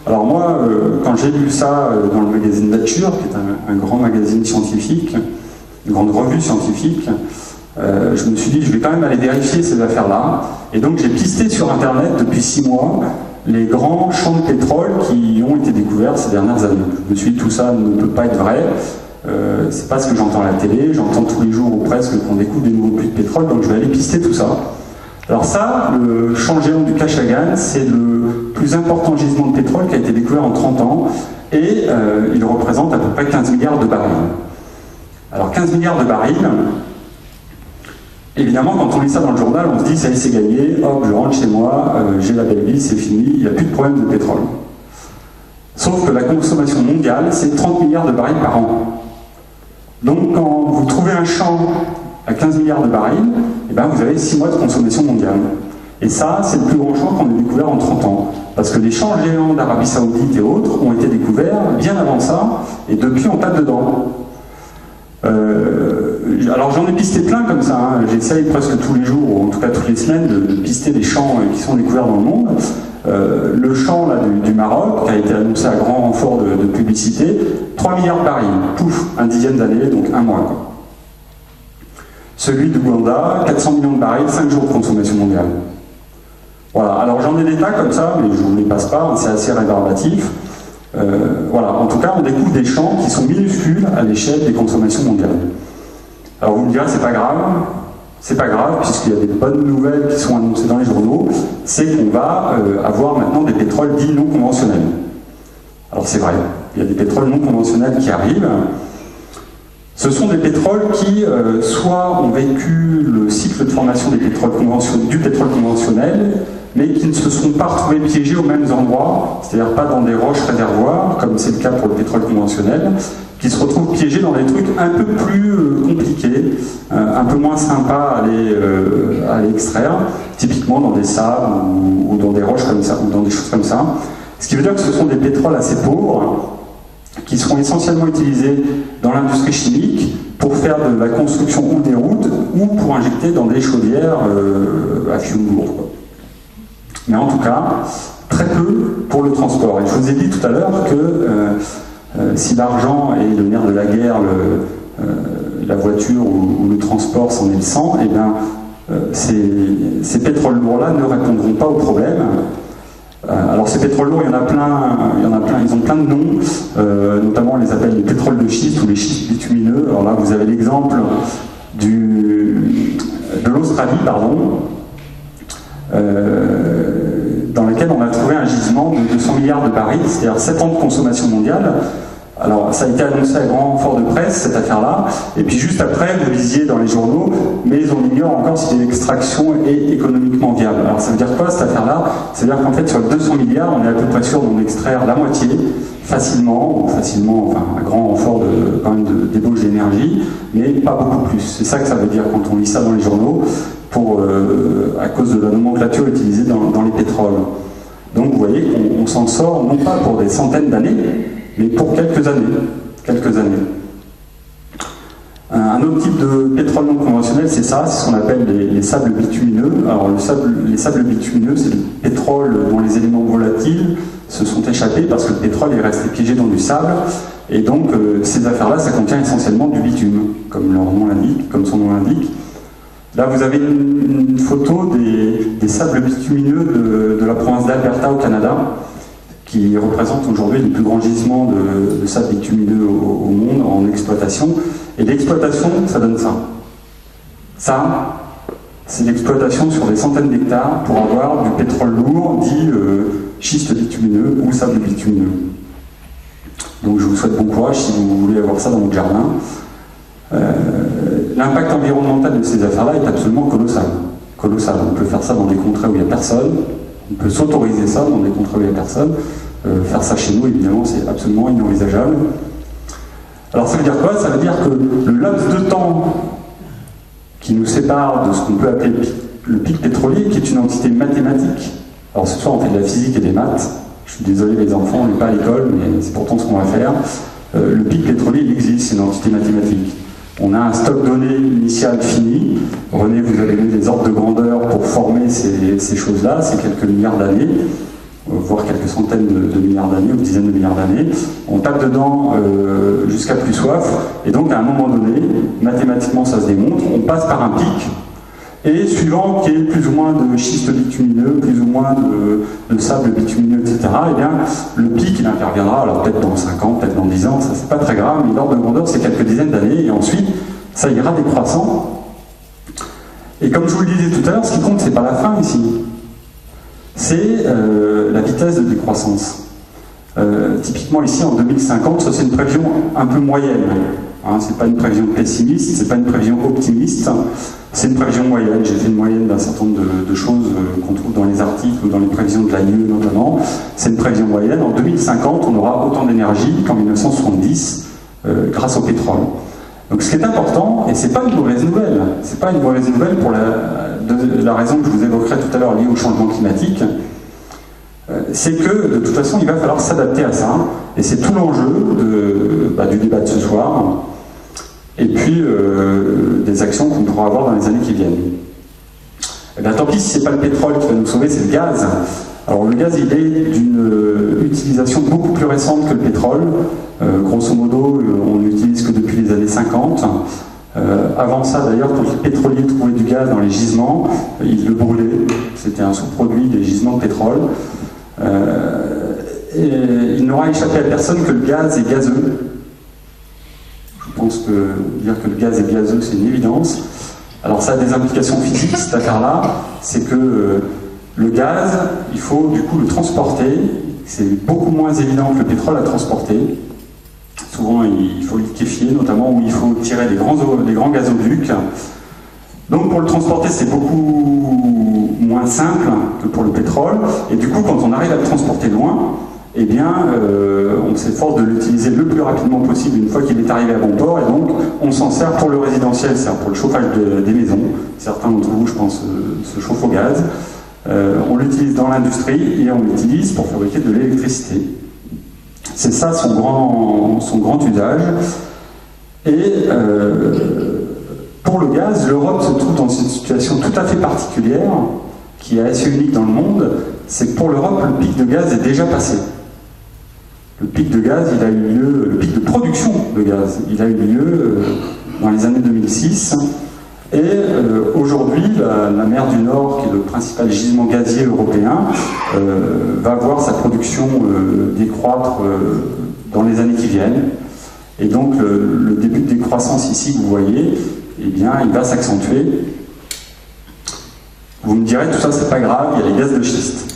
Alors moi, quand j'ai lu ça dans le magazine Nature, qui est un grand magazine scientifique, une grande revue scientifique, je me suis dit, je vais quand même aller vérifier ces affaires-là. Et donc j'ai pisté sur Internet depuis 6 mois les grands champs de pétrole qui ont été découverts ces dernières années. Je me suis dit, tout ça ne peut pas être vrai. C'est pas ce que j'entends à la télé, j'entends tous les jours ou presque qu'on découvre des nouveaux puits de pétrole, donc je vais aller pister tout ça. Alors ça, le champ géant du Kashagan, c'est le plus important gisement de pétrole qui a été découvert en 30 ans, et il représente à peu près 15 milliards de barils. Alors 15 milliards de barils, évidemment quand on lit ça dans le journal, on se dit ça y est, c'est gagné, hop, je rentre chez moi, j'ai la belle vie, c'est fini, il n'y a plus de problème de pétrole. Sauf Sauf que la consommation mondiale, c'est 30 milliards de barils par an. Donc quand vous trouvez un champ à 15 milliards de barils, eh ben, vous avez 6 mois de consommation mondiale. Et ça, c'est le plus grand champ qu'on ait découvert en 30 ans. Parce que les champs géants d'Arabie Saoudite et autres ont été découverts bien avant ça, et depuis on tape dedans. Alors j'en ai pisté plein comme ça, hein. J'essaye presque tous les jours, ou en tout cas toutes les semaines, de pister des champs qui sont découverts dans le monde. Le champ là, du Maroc, qui a été annoncé à grand renfort de publicité, 3 milliards de barils, pouf, un dixième d'année, donc un mois, quoi. Celui d'Ouganda, 400 millions de barils, 5 jours de consommation mondiale. Voilà, alors j'en ai des tas comme ça, mais je ne vous les passe pas, c'est assez rébarbatif. Voilà, en tout cas, on découvre des champs qui sont minuscules à l'échelle des consommations mondiales. Alors vous me direz, c'est pas grave, puisqu'il y a des bonnes nouvelles qui sont annoncées dans les journaux, c'est qu'on va avoir maintenant des pétroles dits non conventionnels. Alors c'est vrai, il y a des pétroles non conventionnels qui arrivent. Ce sont des pétroles qui, soit ont vécu le cycle de formation du pétrole conventionnel, mais qui ne se sont pas retrouvés piégés aux mêmes endroits, c'est-à-dire pas dans des roches réservoirs, comme c'est le cas pour le pétrole conventionnel, qui se retrouvent piégés dans des trucs un peu plus compliqués, un peu moins sympas à aller extraire, typiquement dans des sables ou dans des roches comme ça, ou dans des choses comme ça. Ce qui veut dire que ce sont des pétroles assez pauvres, qui seront essentiellement utilisés dans l'industrie chimique pour faire de la construction ou des routes, ou pour injecter dans des chaudières à fioul lourd, quoi. Mais en tout cas, très peu pour le transport. Et je vous ai dit tout à l'heure que si l'argent est le nerf de la guerre, la voiture ou le transport c'en est le sang, et bien ces pétroles lourds-là ne répondront pas au problème. Alors ces pétroles lourds, il y en a plein, ils ont plein de noms, notamment on les appelle les pétroles de schiste ou les schistes bitumineux. Alors là, vous avez l'exemple de l'Australie, dans lequel on a trouvé un gisement de 200 milliards de barils, c'est-à-dire 7 ans de consommation mondiale. Alors ça a été annoncé à grand renfort de presse, cette affaire-là, et puis juste après, vous lisiez dans les journaux, mais on ignore encore si l'extraction est économiquement viable. Alors ça veut dire quoi cette affaire-là? Ça veut dire qu'en fait sur 200 milliards, on est à peu près sûr d'en extraire la moitié, facilement, enfin à grand renfort quand même de débauche d'énergie, mais pas beaucoup plus. C'est ça que ça veut dire quand on lit ça dans les journaux, à cause de la nomenclature utilisée dans les pétroles. Donc vous voyez qu'on s'en sort non pas pour des centaines d'années, mais pour quelques années. Un autre type de pétrole non conventionnel, c'est ça, c'est ce qu'on appelle les sables bitumineux. Alors les sables bitumineux, c'est le pétrole dont les éléments volatiles se sont échappés parce que le pétrole est resté piégé dans du sable. Et donc ces affaires-là, ça contient essentiellement du bitume, comme son nom l'indique. Là, vous avez une photo des sables bitumineux de la province d'Alberta au Canada, qui représentent aujourd'hui les plus grands gisements de sable bitumineux au monde en exploitation. Et l'exploitation, ça donne ça. Ça, c'est l'exploitation sur des centaines d'hectares pour avoir du pétrole lourd, dit schiste bitumineux ou sable bitumineux. Donc je vous souhaite bon courage si vous voulez avoir ça dans votre jardin. L'impact environnemental de ces affaires-là est absolument colossal. On peut faire ça dans des contrées où il n'y a personne, on peut s'autoriser ça dans des contrées où il n'y a personne. Faire ça chez nous, évidemment, c'est absolument inenvisageable. Alors ça veut dire quoi? Ça veut dire que le laps de temps qui nous sépare de ce qu'on peut appeler le pic pétrolier, qui est une entité mathématique. Alors ce soir on fait de la physique et des maths. Je suis désolé les enfants, on n'est pas à l'école, mais c'est pourtant ce qu'on va faire. Le pic pétrolier, il existe, c'est une entité mathématique. On a un stock donné initial fini. René, vous avez donné des ordres de grandeur pour former ces choses-là, c'est quelques milliards d'années, voire quelques centaines de milliards d'années, ou dizaines de milliards d'années. On tape dedans jusqu'à plus soif, et donc à un moment donné, mathématiquement ça se démontre, on passe par un pic, et suivant qu'il y ait plus ou moins de schiste bitumineux, plus ou moins de sable bitumineux, etc., eh bien, le pic, il interviendra, alors peut-être dans 5 ans, peut-être dans 10 ans, ça c'est pas très grave, mais l'ordre de grandeur c'est quelques dizaines d'années, et ensuite, ça ira décroissant. Et comme je vous le disais tout à l'heure, ce qui compte, c'est pas la fin ici, c'est la vitesse de décroissance. Typiquement ici en 2050, ça c'est une prévision un peu moyenne. Hein, c'est pas une prévision pessimiste, c'est pas une prévision optimiste, c'est une prévision moyenne. J'ai fait une moyenne d'un certain nombre de choses qu'on trouve dans les articles ou dans les prévisions de l'AIE notamment. C'est une prévision moyenne. En 2050, on aura autant d'énergie qu'en 1970 grâce au pétrole. Donc ce qui est important, et c'est pas une mauvaise nouvelle, c'est pas une mauvaise nouvelle pour la raison que je vous évoquerai tout à l'heure liée au changement climatique, c'est que de toute façon il va falloir s'adapter à ça, et c'est tout l'enjeu du débat de ce soir, et puis des actions qu'on pourra avoir dans les années qui viennent. Et bien tant pis si c'est pas le pétrole qui va nous sauver, c'est le gaz. Alors le gaz il est d'une utilisation beaucoup plus récente que le pétrole. Grosso modo, on l'utilise que depuis les années 50. Avant ça, d'ailleurs, quand les pétroliers trouvaient du gaz dans les gisements, ils le brûlaient. C'était un sous-produit des gisements de pétrole. Et il n'aura échappé à personne que le gaz est gazeux. Je pense que dire que le gaz est gazeux, c'est une évidence. Alors ça a des implications physiques, cette affaire-là. C'est que le gaz, il faut du coup le transporter. C'est beaucoup moins évident que le pétrole à transporter. Souvent, il faut le liquéfier, notamment où il faut tirer des grands gazoducs. Donc, pour le transporter, c'est beaucoup moins simple que pour le pétrole. Et du coup, quand on arrive à le transporter loin, eh bien, on s'efforce de l'utiliser le plus rapidement possible une fois qu'il est arrivé à bon port. Et donc, on s'en sert pour le résidentiel, c'est-à-dire pour le chauffage des maisons. Certains d'entre vous, je pense, se chauffent au gaz. On l'utilise dans l'industrie et on l'utilise pour fabriquer de l'électricité. C'est ça son grand usage. Et pour le gaz, l'Europe se trouve dans une situation tout à fait particulière, qui est assez unique dans le monde, c'est que pour l'Europe, le pic de gaz est déjà passé. Le pic de gaz, il a eu lieu, le pic de production de gaz, il a eu lieu dans les années 2006. Et aujourd'hui, la mer du Nord, qui est le principal gisement gazier européen, va voir sa production décroître dans les années qui viennent. Et donc le début de décroissance ici que vous voyez, eh bien, il va s'accentuer. Vous me direz, tout ça c'est pas grave, il y a les gaz de schiste.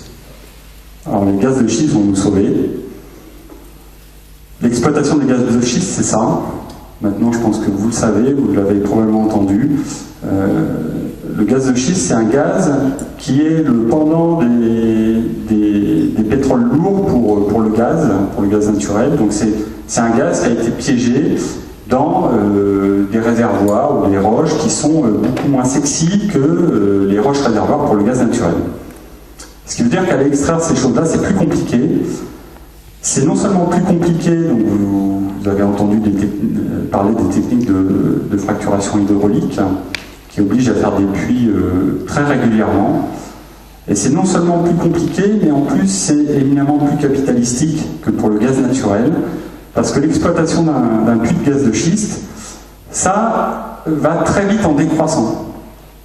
Alors les gaz de schiste vont nous sauver. L'exploitation des gaz de schiste, c'est ça. Maintenant, je pense que vous le savez, vous l'avez probablement entendu. Le gaz de schiste, c'est un gaz qui est le pendant des pétroles lourds pour le gaz naturel. Donc c'est un gaz qui a été piégé dans des réservoirs ou des roches qui sont beaucoup moins sexy que les roches réservoirs pour le gaz naturel. Ce qui veut dire qu'aller extraire ces choses-là, c'est plus compliqué. C'est non seulement plus compliqué, donc vous avez entendu parler des techniques de fracturation hydraulique qui obligent à faire des puits très régulièrement. Et c'est non seulement plus compliqué, mais en plus c'est éminemment plus capitalistique que pour le gaz naturel, parce que l'exploitation d'un puits de gaz de schiste, ça va très vite en décroissant.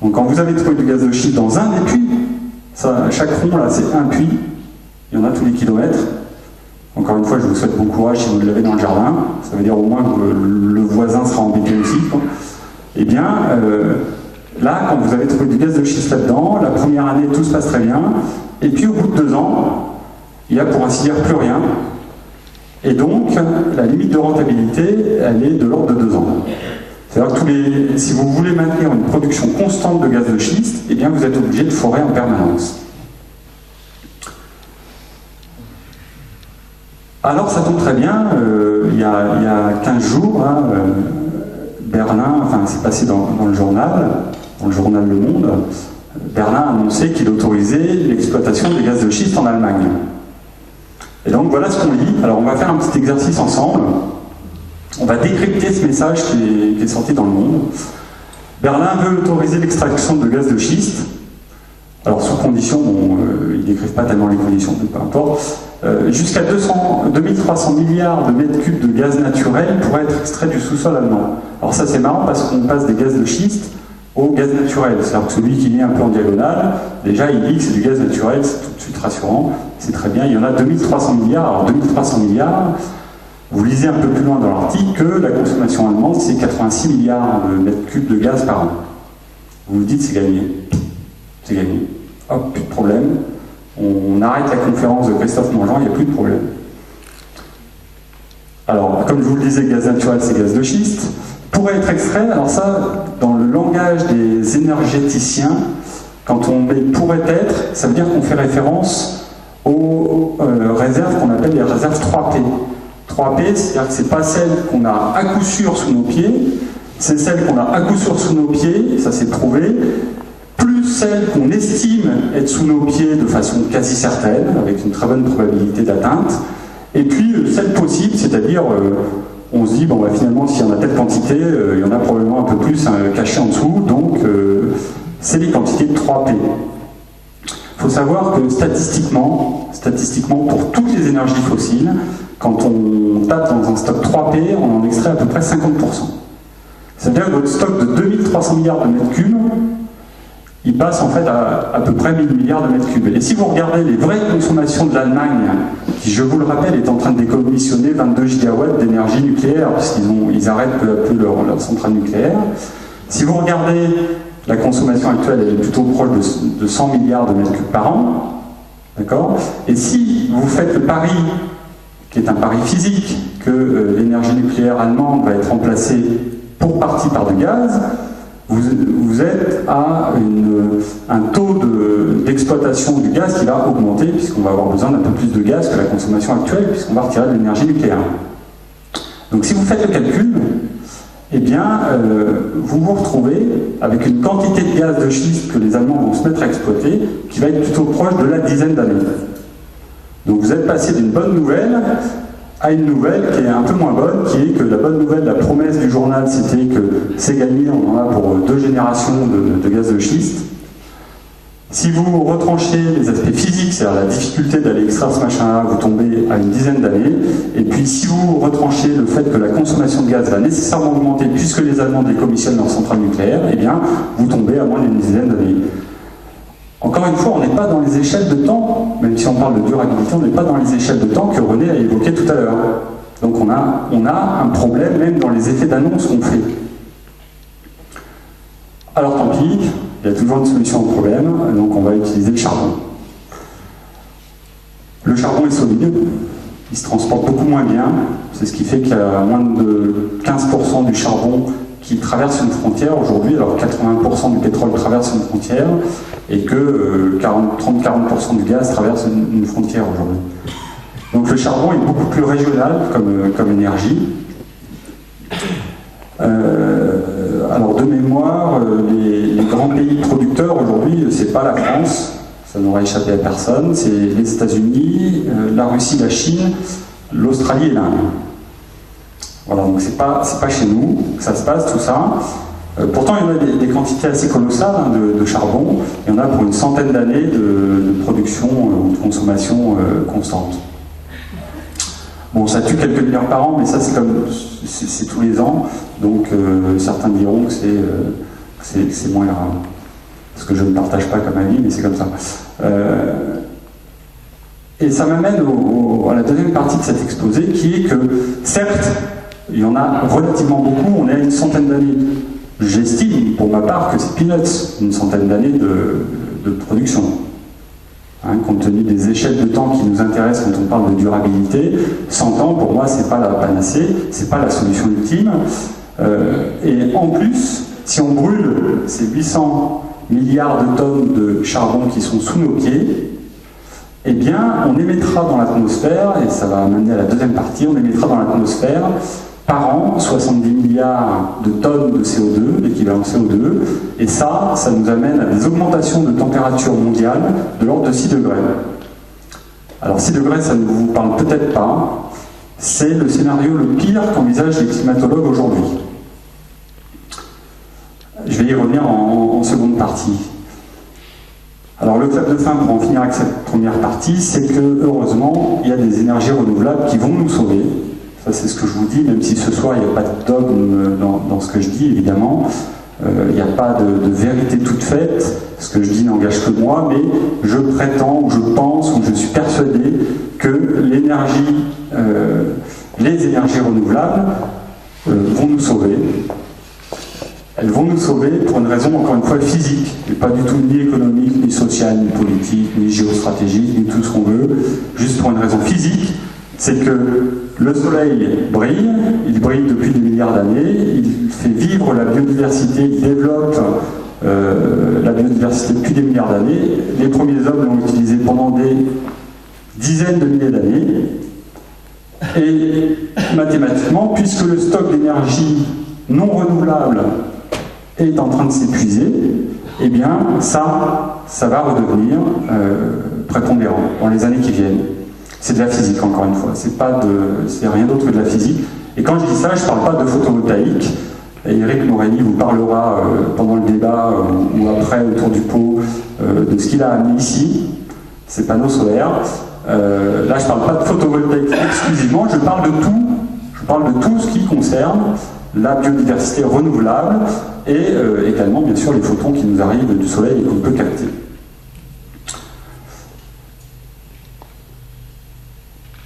Donc quand vous avez trouvé du gaz de schiste dans un des puits, chaque rond là c'est un puits, il y en a tous les kilomètres. Encore une fois, je vous souhaite bon courage si vous l'avez dans le jardin. Ça veut dire au moins que le voisin sera embêté aussi. Eh bien, là, quand vous avez trouvé du gaz de schiste là-dedans, la première année, tout se passe très bien. Et puis, au bout de 2 ans, il n'y a pour ainsi dire plus rien. Et donc, la limite de rentabilité, elle est de l'ordre de 2 ans. C'est-à-dire que si vous voulez maintenir une production constante de gaz de schiste, eh bien, vous êtes obligé de forer en permanence. Alors ça tombe très bien, il y a 15 jours, hein, Berlin, enfin c'est passé dans le journal Le Monde, Berlin a annoncé qu'il autorisait l'exploitation des gaz de schiste en Allemagne. Et donc voilà ce qu'on lit. Alors on va faire un petit exercice ensemble. On va décrypter ce message qui est sorti dans Le Monde. Berlin veut autoriser l'extraction de gaz de schiste. Alors sous condition, ils ne décrivent pas tellement les conditions, mais peu importe. Jusqu'à 2300 milliards de mètres cubes de gaz naturel pourraient être extraits du sous-sol allemand. Alors ça c'est marrant parce qu'on passe des gaz de schiste au gaz naturel. C'est-à-dire que celui qui est un peu en diagonale, déjà il dit que c'est du gaz naturel, c'est tout de suite rassurant, c'est très bien. Il y en a 2300 milliards. Alors 2300 milliards, vous lisez un peu plus loin dans l'article que la consommation allemande c'est 86 milliards de mètres cubes de gaz par an. Vous vous dites c'est gagné. C'est gagné. Hop, plus de problème. On arrête la conférence de Christophe Mangeant, il n'y a plus de problème. comme je vous le disais, gaz naturel, c'est gaz de schiste. Pourrait être extrait, alors ça, dans le langage des énergéticiens, quand on met pourrait être, ça veut dire qu'on fait référence aux réserves qu'on appelle les réserves 3P. 3P, c'est-à-dire que c'est pas celles qu'on a à coup sûr sous nos pieds, c'est celles qu'on a à coup sûr sous nos pieds, ça c'est prouvé, plus celles qu'on estime être sous nos pieds de façon quasi certaine, avec une très bonne probabilité d'atteinte, et puis celles possibles, c'est-à-dire on se dit, bon, bah, finalement, s'il y en a telle quantité, il y en a probablement un peu plus caché en dessous, donc c'est les quantités de 3P. Il faut savoir que statistiquement, pour toutes les énergies fossiles, quand on tape dans un stock 3P, on en extrait à peu près 50%. C'est-à-dire que votre stock de 2300 milliards de mètres cubes, il passe en fait à peu près 1000 milliards de mètres cubes. Et si vous regardez les vraies consommations de l'Allemagne, qui, je vous le rappelle, est en train de décommissionner 22 gigawatts d'énergie nucléaire, puisqu'ils arrêtent peu à peu leur centrale nucléaire, si vous regardez la consommation actuelle, elle est plutôt proche de 100 milliards de mètres cubes par an, d'accord? Et si vous faites le pari, qui est un pari physique, que l'énergie nucléaire allemande va être remplacée pour partie par du gaz, vous êtes à un taux d'exploitation du gaz qui va augmenter, puisqu'on va avoir besoin d'un peu plus de gaz que la consommation actuelle, puisqu'on va retirer de l'énergie nucléaire. Donc si vous faites le calcul, eh bien, vous vous retrouvez avec une quantité de gaz de schiste que les Allemands vont se mettre à exploiter, qui va être plutôt proche de la dizaine d'années. Donc vous êtes passé d'une bonne nouvelle à une nouvelle qui est un peu moins bonne, qui est que la bonne nouvelle, la promesse du journal, c'était que c'est gagné, on en a pour 2 générations de gaz de schiste. Si vous retranchez les aspects physiques, c'est-à-dire la difficulté d'aller extraire ce machin-là, vous tombez à une dizaine d'années. Et puis si vous retranchez le fait que la consommation de gaz va nécessairement augmenter puisque les Allemands décommissionnent leurs centrales nucléaires, eh bien, vous tombez à moins d'une dizaine d'années. Encore une fois, on n'est pas dans les échelles de temps, même si on parle de durabilité, on n'est pas dans les échelles de temps que René a évoquées tout à l'heure. Donc on a un problème même dans les effets d'annonce qu'on fait. Alors tant pis, il y a toujours une solution au problème, donc on va utiliser le charbon. Le charbon est solide, il se transporte beaucoup moins bien, c'est ce qui fait qu'il y a moins de 15% du charbon qui traverse une frontière aujourd'hui, alors 80% du pétrole traverse une frontière, et que 30-40% du gaz traverse une frontière aujourd'hui. Donc le charbon est beaucoup plus régional comme énergie. Alors de mémoire, les grands pays producteurs aujourd'hui, c'est pas la France, ça n'aurait échappé à personne, c'est les États-Unis, la Russie, la Chine, l'Australie et l'Inde. Voilà, donc c'est pas chez nous que ça se passe tout ça. Pourtant, il y en a des quantités assez colossales de charbon. Il y en a pour une centaine d'années de production ou de consommation constante. Bon, ça tue quelques milliards par an, mais ça, c'est tous les ans. Donc, certains diront que c'est moins grave. Ce que je ne partage pas comme avis, mais c'est comme ça. Et ça m'amène à la deuxième partie de cet exposé, qui est que, certes, il y en a relativement beaucoup, on est à une centaine d'années. J'estime, pour ma part, que c'est peanuts, une centaine d'années de production. Hein, compte tenu des échelles de temps qui nous intéressent quand on parle de durabilité, 100 ans, pour moi, c'est pas la panacée, c'est pas la solution ultime. Et en plus, si on brûle ces 800 milliards de tonnes de charbon qui sont sous nos pieds, eh bien, on émettra dans l'atmosphère, et ça va m'amener à la deuxième partie, on émettra dans l'atmosphère par an 70 milliards de tonnes de CO2, d'équivalent CO2, et ça nous amène à des augmentations de température mondiale de l'ordre de 6 degrés. Alors 6 degrés, ça ne vous parle peut-être pas, c'est le scénario le pire qu'envisagent les climatologues aujourd'hui. Je vais y revenir en seconde partie. Alors le clap de fin pour en finir avec cette première partie, c'est que heureusement, il y a des énergies renouvelables qui vont nous sauver. Ça, c'est ce que je vous dis, même si ce soir, il n'y a pas de dogme dans ce que je dis, évidemment. Il n'y a pas de vérité toute faite. Ce que je dis n'engage que moi, mais je prétends, ou je pense, ou je suis persuadé que les énergies renouvelables vont nous sauver. Elles vont nous sauver pour une raison, encore une fois, physique, et pas du tout ni économique, ni sociale, ni politique, ni géostratégique, ni tout ce qu'on veut, juste pour une raison physique. c'est que le Soleil brille, il brille depuis des milliards d'années, il fait vivre la biodiversité, il développe la biodiversité depuis des milliards d'années. Les premiers hommes l'ont utilisé pendant des dizaines de milliers d'années. Et mathématiquement, puisque le stock d'énergie non renouvelable est en train de s'épuiser, eh bien ça va redevenir prépondérant dans les années qui viennent. C'est de la physique, encore une fois, c'est rien d'autre que de la physique. Et quand je dis ça, je ne parle pas de photovoltaïque. Et Eric Moreni vous parlera pendant le débat ou après autour du pot de ce qu'il a amené ici, ces panneaux solaires. Là, je ne parle pas de photovoltaïque exclusivement, je parle de tout. Je parle de tout ce qui concerne la biodiversité renouvelable et également, bien sûr, les photons qui nous arrivent du soleil et qu'on peut capter.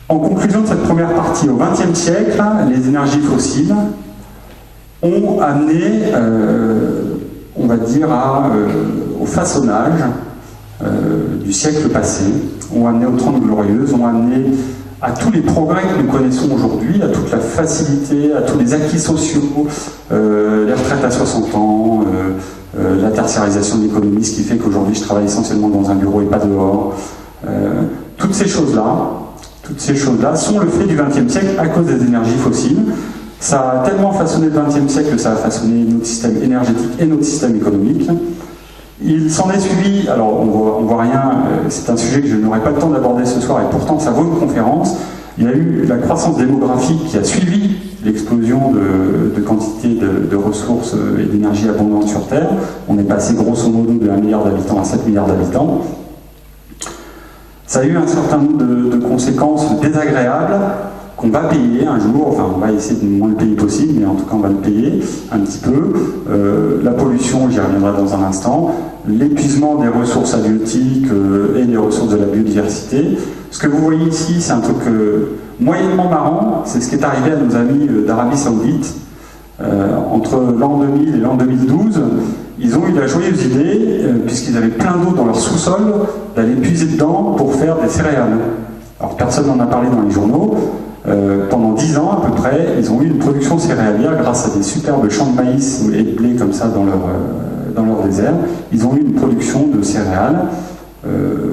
En conclusion de cette première partie, au XXe siècle, les énergies fossiles ont amené, on va dire, au façonnage du siècle passé, ont amené aux Trente Glorieuses, ont amené à tous les progrès que nous connaissons aujourd'hui, à toute la facilité, à tous les acquis sociaux, les retraites à 60 ans, la tertiarisation de l'économie, ce qui fait qu'aujourd'hui je travaille essentiellement dans un bureau et pas dehors. Toutes ces choses-là sont le fait du XXe siècle à cause des énergies fossiles. Ça a tellement façonné le XXe siècle que ça a façonné notre système énergétique et notre système économique. Il s'en est suivi, alors on voit rien, c'est un sujet que je n'aurai pas le temps d'aborder ce soir et pourtant ça vaut une conférence. Il y a eu la croissance démographique qui a suivi l'explosion de quantité de ressources et d'énergie abondantes sur Terre. On est passé grosso modo de 1 milliard d'habitants à 7 milliards d'habitants. Ça a eu un certain nombre de conséquences désagréables qu'on va payer un jour, enfin on va essayer de moins le payer possible, mais en tout cas on va le payer un petit peu. La pollution, j'y reviendrai dans un instant, l'épuisement des ressources halieutiques et des ressources de la biodiversité. Ce que vous voyez ici, c'est un truc moyennement marrant, c'est ce qui est arrivé à nos amis d'Arabie Saoudite. Entre l'an 2000 et l'an 2012, ils ont eu la joyeuse idée, puisqu'ils avaient plein d'eau dans leur sous-sol, d'aller puiser dedans pour faire des céréales. Alors personne n'en a parlé dans les journaux. Pendant 10 ans à peu près, ils ont eu une production céréalière grâce à des superbes champs de maïs et de blé comme ça dans leur désert. Ils ont eu une production de céréales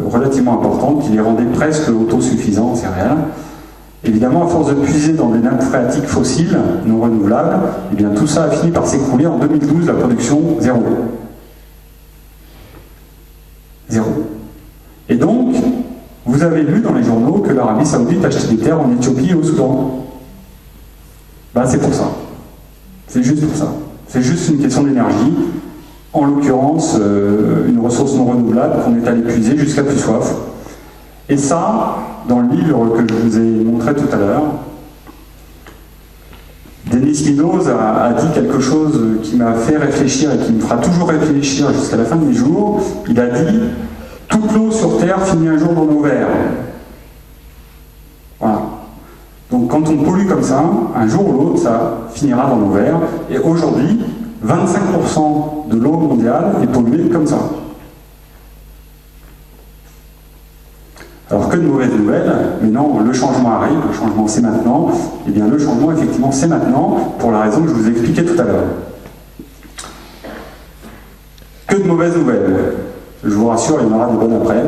relativement importante qui les rendait presque autosuffisants en céréales. Évidemment, à force de puiser dans des nappes phréatiques fossiles, non renouvelables, eh bien, tout ça a fini par s'écrouler. En 2012, la production, zéro. Zéro. Et donc, vous avez lu dans les journaux que l'Arabie Saoudite achetait des terres en Éthiopie et au Soudan. Ben, c'est pour ça. C'est juste pour ça. C'est juste une question d'énergie. En l'occurrence, une ressource non renouvelable qu'on est allé puiser jusqu'à plus soif. Et ça, dans le livre que je vous ai montré tout à l'heure, Denis Meadows a dit quelque chose qui m'a fait réfléchir et qui me fera toujours réfléchir jusqu'à la fin de mes jours. Il a dit « Toute l'eau sur Terre finit un jour dans nos verres ». Voilà. Donc quand on pollue comme ça, un jour ou l'autre, ça finira dans nos verres. Et aujourd'hui, 25% de l'eau mondiale est polluée comme ça. Alors que de mauvaises nouvelles, mais non, le changement arrive, le changement c'est maintenant. Eh bien le changement effectivement c'est maintenant, pour la raison que je vous ai expliquée tout à l'heure. Que de mauvaises nouvelles. Je vous rassure, il y en aura des bonnes après.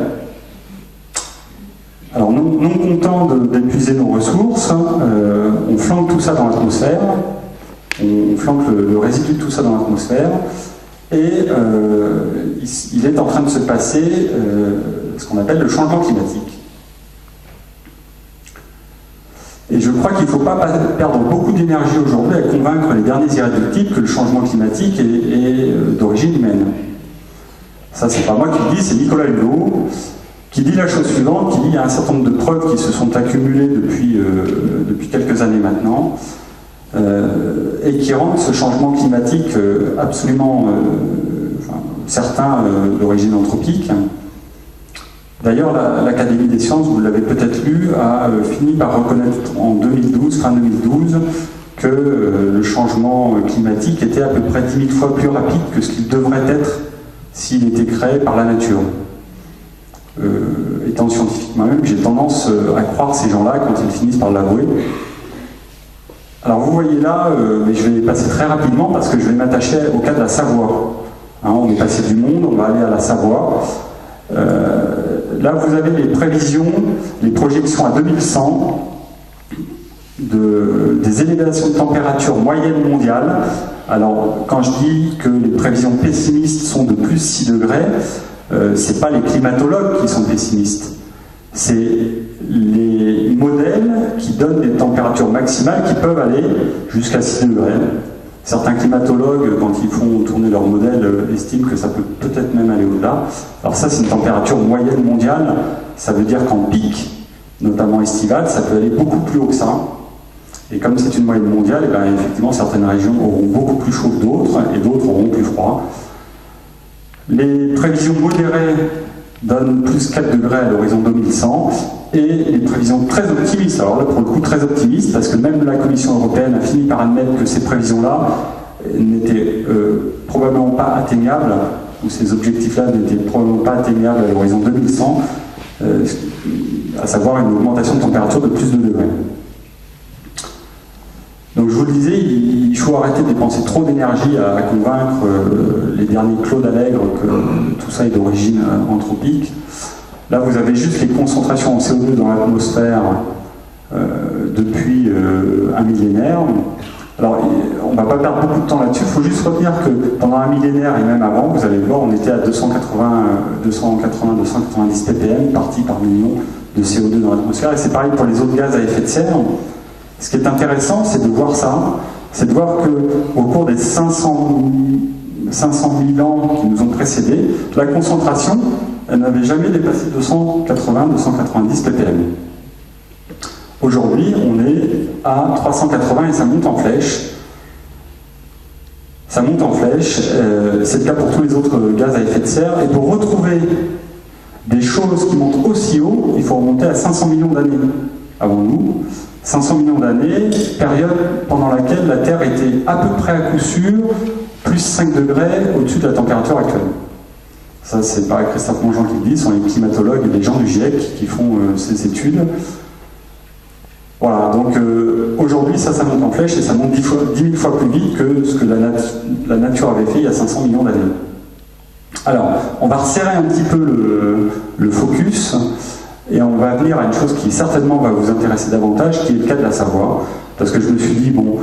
Alors non content d'épuiser nos ressources, on flanque tout ça dans l'atmosphère, on flanque le résidu de tout ça dans l'atmosphère, et il est en train de se passer ce qu'on appelle le changement climatique. Et je crois qu'il ne faut pas perdre beaucoup d'énergie aujourd'hui à convaincre les derniers irréductibles que le changement climatique est d'origine humaine. Ça, c'est pas moi qui le dis, c'est Nicolas Hulot, qui dit la chose suivante, qui dit qu'il y a un certain nombre de preuves qui se sont accumulées depuis quelques années maintenant, et qui rendent ce changement climatique absolument certains d'origine anthropique. D'ailleurs, l'Académie des sciences, vous l'avez peut-être lu, a fini par reconnaître en 2012, fin 2012, que le changement climatique était à peu près 10 000 fois plus rapide que ce qu'il devrait être s'il était créé par la nature. Et étant scientifique moi-même, j'ai tendance à croire ces gens-là quand ils finissent par l'avouer. Alors vous voyez là, mais je vais passer très rapidement parce que je vais m'attacher au cas de la Savoie. Hein, on est passé du monde, on va aller à la Savoie. Là vous avez les prévisions, les projections à 2100 des élévations de température moyenne mondiale. Alors quand je dis que les prévisions pessimistes sont de plus 6 degrés, c'est pas les climatologues qui sont pessimistes, c'est les modèles qui donnent des températures maximales qui peuvent aller jusqu'à 6 degrés. Certains climatologues, quand ils font tourner leur modèle, estiment que ça peut peut-être même aller au-delà. Alors ça, c'est une température moyenne mondiale. Ça veut dire qu'en pic, notamment estivale, ça peut aller beaucoup plus haut que ça. Et comme c'est une moyenne mondiale, et bien, effectivement, certaines régions auront beaucoup plus chaud que d'autres, et d'autres auront plus froid. Les prévisions modérées donnent plus 4 degrés à l'horizon 2100, et les prévisions très optimistes, alors là pour le coup très optimistes, parce que même la Commission européenne a fini par admettre que ces prévisions-là n'étaient probablement pas atteignables, ou ces objectifs-là n'étaient probablement pas atteignables à l'horizon 2100, à savoir une augmentation de température de plus de 2 degrés. Donc je vous le disais, il faut arrêter de dépenser trop d'énergie à convaincre les derniers Claude Allègre que tout ça est d'origine anthropique. Là vous avez juste les concentrations en CO2 dans l'atmosphère depuis un millénaire. Alors on ne va pas perdre beaucoup de temps là-dessus, il faut juste retenir que pendant un millénaire et même avant, vous allez voir, on était à 290 ppm partis par million de CO2 dans l'atmosphère, et c'est pareil pour les autres gaz à effet de serre. Ce qui est intéressant, c'est de voir ça, c'est de voir qu'au cours des 500 000 ans qui nous ont précédés, la concentration, elle n'avait jamais dépassé 280-290 ppm. Aujourd'hui, on est à 380 et ça monte en flèche. Ça monte en flèche, c'est le cas pour tous les autres gaz à effet de serre, et pour retrouver des choses qui montent aussi haut, il faut remonter à 500 millions d'années avant nous. 500 millions d'années, période pendant laquelle la Terre était à peu près à coup sûr plus 5 degrés au-dessus de la température actuelle. Ça, c'est pas Christophe Mongeant qui le dit, ce sont les climatologues et les gens du GIEC qui font ces études. Voilà, donc aujourd'hui, ça monte en flèche et ça monte 10 000 fois plus vite que ce que la nature avait fait il y a 500 millions d'années. Alors, on va resserrer un petit peu le focus. Et on va venir à une chose qui certainement va vous intéresser davantage, qui est le cas de la Savoie. Parce que je me suis dit, bon,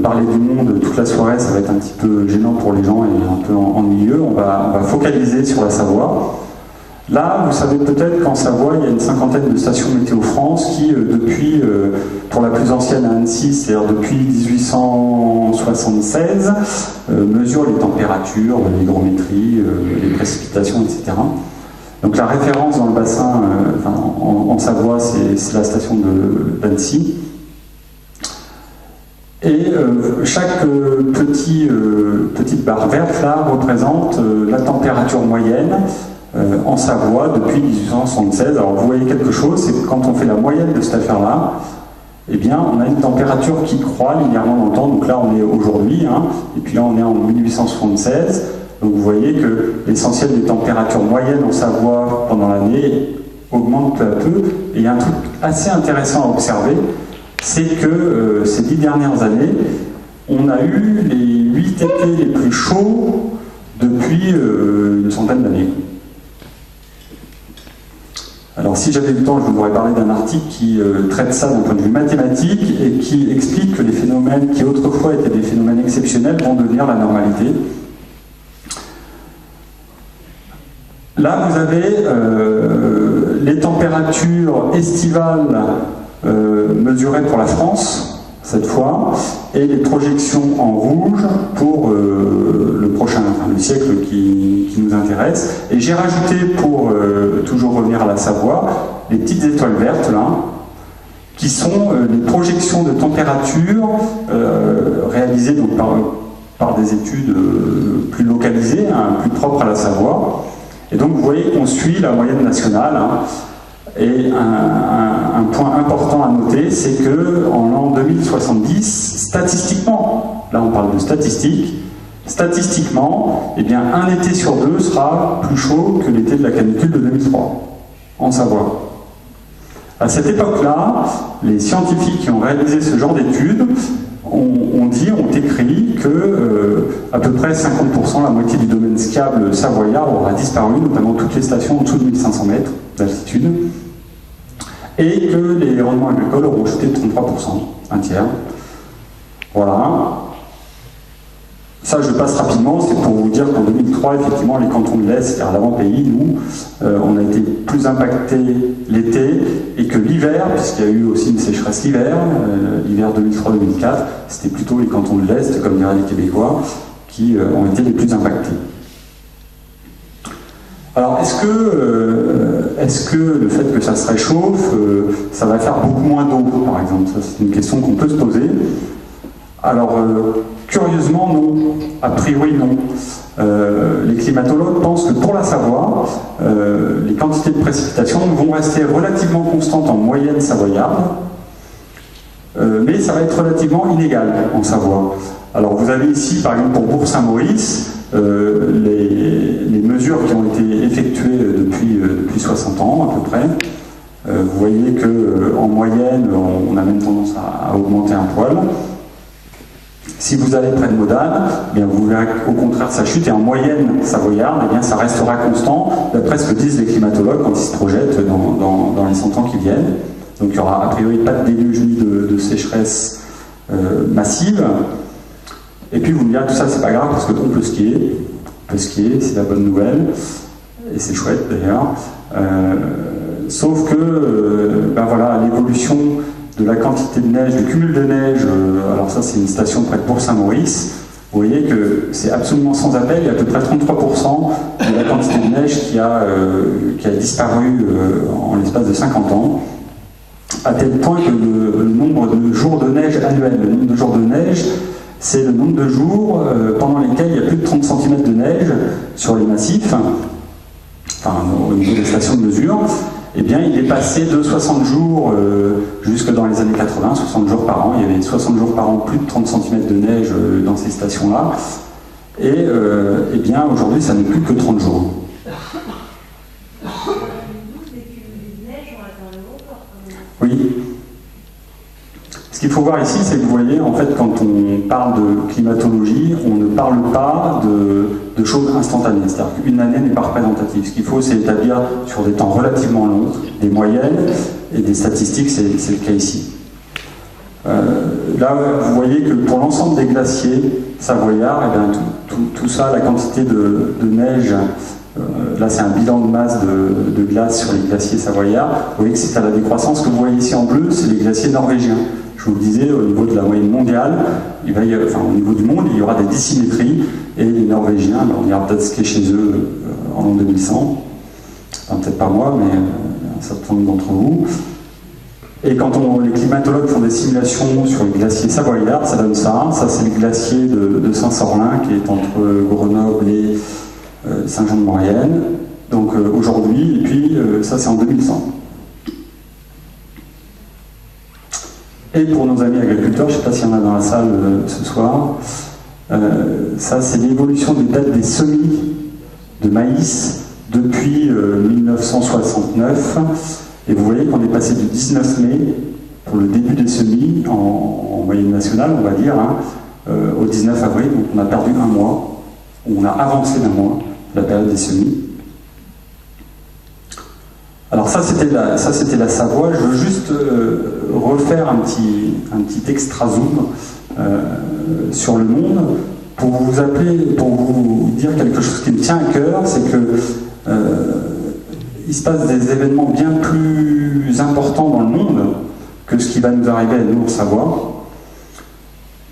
parler du monde toute la soirée, ça va être un petit peu gênant pour les gens et un peu ennuyeux. On va focaliser sur la Savoie. Là, vous savez peut-être qu'en Savoie, il y a une cinquantaine de stations Météo France qui, depuis, pour la plus ancienne à Annecy, c'est-à-dire depuis 1876, mesurent les températures, l'hygrométrie, les précipitations, etc. Donc la référence dans le bassin, en Savoie, c'est la station d'Annecy. Et chaque petite barre verte là représente la température moyenne en Savoie depuis 1876. Alors vous voyez quelque chose, c'est que quand on fait la moyenne de cette affaire-là, eh bien on a une température qui croît linéairement dans le temps. Donc là on est aujourd'hui, et puis là on est en 1876. Donc vous voyez que l'essentiel des températures moyennes en Savoie pendant l'année augmente peu à peu. Et il y a un truc assez intéressant à observer, c'est que ces 10 dernières années, on a eu les 8 étés les plus chauds depuis une centaine d'années. Alors si j'avais du temps, je vous aurais parlé d'un article qui traite ça d'un point de vue mathématique et qui explique que les phénomènes qui autrefois étaient des phénomènes exceptionnels vont devenir la normalité. Là, vous avez les températures estivales mesurées pour la France, cette fois, et les projections en rouge pour le prochain, le siècle qui nous intéresse. Et j'ai rajouté, pour toujours revenir à la Savoie, les petites étoiles vertes, là, qui sont les projections de température réalisées donc, par des études plus localisées, plus propres à la Savoie. Et donc vous voyez qu'on suit la moyenne nationale. Et un point important à noter, c'est que en l'an 2070, statistiquement, là on parle de statistiquement, eh bien un été sur deux sera plus chaud que l'été de la canicule de 2003. en Savoie. À cette époque-là, les scientifiques qui ont réalisé ce genre d'études ont écrit que à peu près 50%, la moitié du domaine skiable savoyard aura disparu, notamment toutes les stations en dessous de 1500 mètres d'altitude, et que les rendements agricoles auront chuté de 33%, un tiers. Voilà. Ça, je passe rapidement, c'est pour vous dire qu'en 2003, effectivement, les cantons de l'Est, c'est-à-dire l'avant-pays, nous, on a été plus impactés l'été, et que l'hiver, puisqu'il y a eu aussi une sécheresse l'hiver 2003-2004, c'était plutôt les cantons de l'Est, comme diraient les Québécois, qui ont été les plus impactés. Alors, est-ce que le fait que ça se réchauffe, ça va faire beaucoup moins d'eau, par exemple? Ça, c'est une question qu'on peut se poser. Alors, curieusement, non. A priori, non. Les climatologues pensent que pour la Savoie, les quantités de précipitations vont rester relativement constantes en moyenne savoyarde, mais ça va être relativement inégal en Savoie. Alors, vous avez ici, par exemple, pour Bourg-Saint-Maurice, les mesures qui ont été effectuées depuis 60 ans, à peu près. Vous voyez qu'en moyenne, on a même tendance à augmenter un poil. Si vous allez près de Modane, eh bien vous verrez qu'au contraire ça chute, et en moyenne savoyarde, eh bien ça restera constant, d'après ce que disent les climatologues quand ils se projettent dans les 100 ans qui viennent. Donc il n'y aura a priori pas de déluge ni de sécheresse massive. Et puis vous me direz, tout ça c'est pas grave parce qu'on peut skier. On peut skier, c'est la bonne nouvelle, et c'est chouette d'ailleurs. Sauf que voilà, l'évolution de la quantité de neige, du cumul de neige, alors ça c'est une station près de Bourg-Saint-Maurice, vous voyez que c'est absolument sans appel, il y a à peu près 33% de la quantité de neige qui a disparu en l'espace de 50 ans, à tel point que le nombre de jours de neige annuel, le nombre de jours de neige, c'est le nombre de jours pendant lesquels il y a plus de 30 cm de neige sur les massifs, enfin au niveau des stations de mesure. Eh bien, il est passé de 60 jours jusque dans les années 80, 60 jours par an. Il y avait 60 jours par an, plus de 30 cm de neige dans ces stations-là. Et eh bien, aujourd'hui, ça n'est plus que 30 jours. Oui. Ce qu'il faut voir ici, c'est que vous voyez, en fait, quand on parle de climatologie, on ne parle pas de choses instantanées. C'est-à-dire qu'une année n'est pas représentative. Ce qu'il faut, c'est établir sur des temps relativement longs, des moyennes et des statistiques, c'est le cas ici. Là, vous voyez que pour l'ensemble des glaciers savoyards, eh bien, tout ça, la quantité de neige, là c'est un bilan de masse de glace sur les glaciers savoyards, vous voyez que c'est à la décroissance. Ce que vous voyez ici en bleu, c'est les glaciers norvégiens. Je vous le disais, au niveau de la moyenne mondiale, au niveau du monde, il y aura des dissymétries, et les Norvégiens, on ira peut-être skier chez eux en l'an 2100, enfin, peut-être pas moi, mais un certain nombre d'entre vous. Et quand les climatologues font des simulations sur les glaciers savoyards, ça donne ça. Ça, c'est le glacier de Saint-Sorlin, qui est entre Grenoble et Saint-Jean-de-Maurienne. Donc aujourd'hui, et puis ça, c'est en 2100. Et pour nos amis agriculteurs, je ne sais pas s'il y en a dans la salle ce soir, ça c'est l'évolution des dates des semis de maïs depuis 1969. Et vous voyez qu'on est passé du 19 mai pour le début des semis en moyenne nationale, on va dire, au 19 avril. Donc on a perdu un mois, on a avancé d'un mois la période des semis. Alors ça c'était la Savoie. Je veux juste refaire un petit extra zoom sur le monde pour vous dire quelque chose qui me tient à cœur, c'est que il se passe des événements bien plus importants dans le monde que ce qui va nous arriver à nous en Savoie.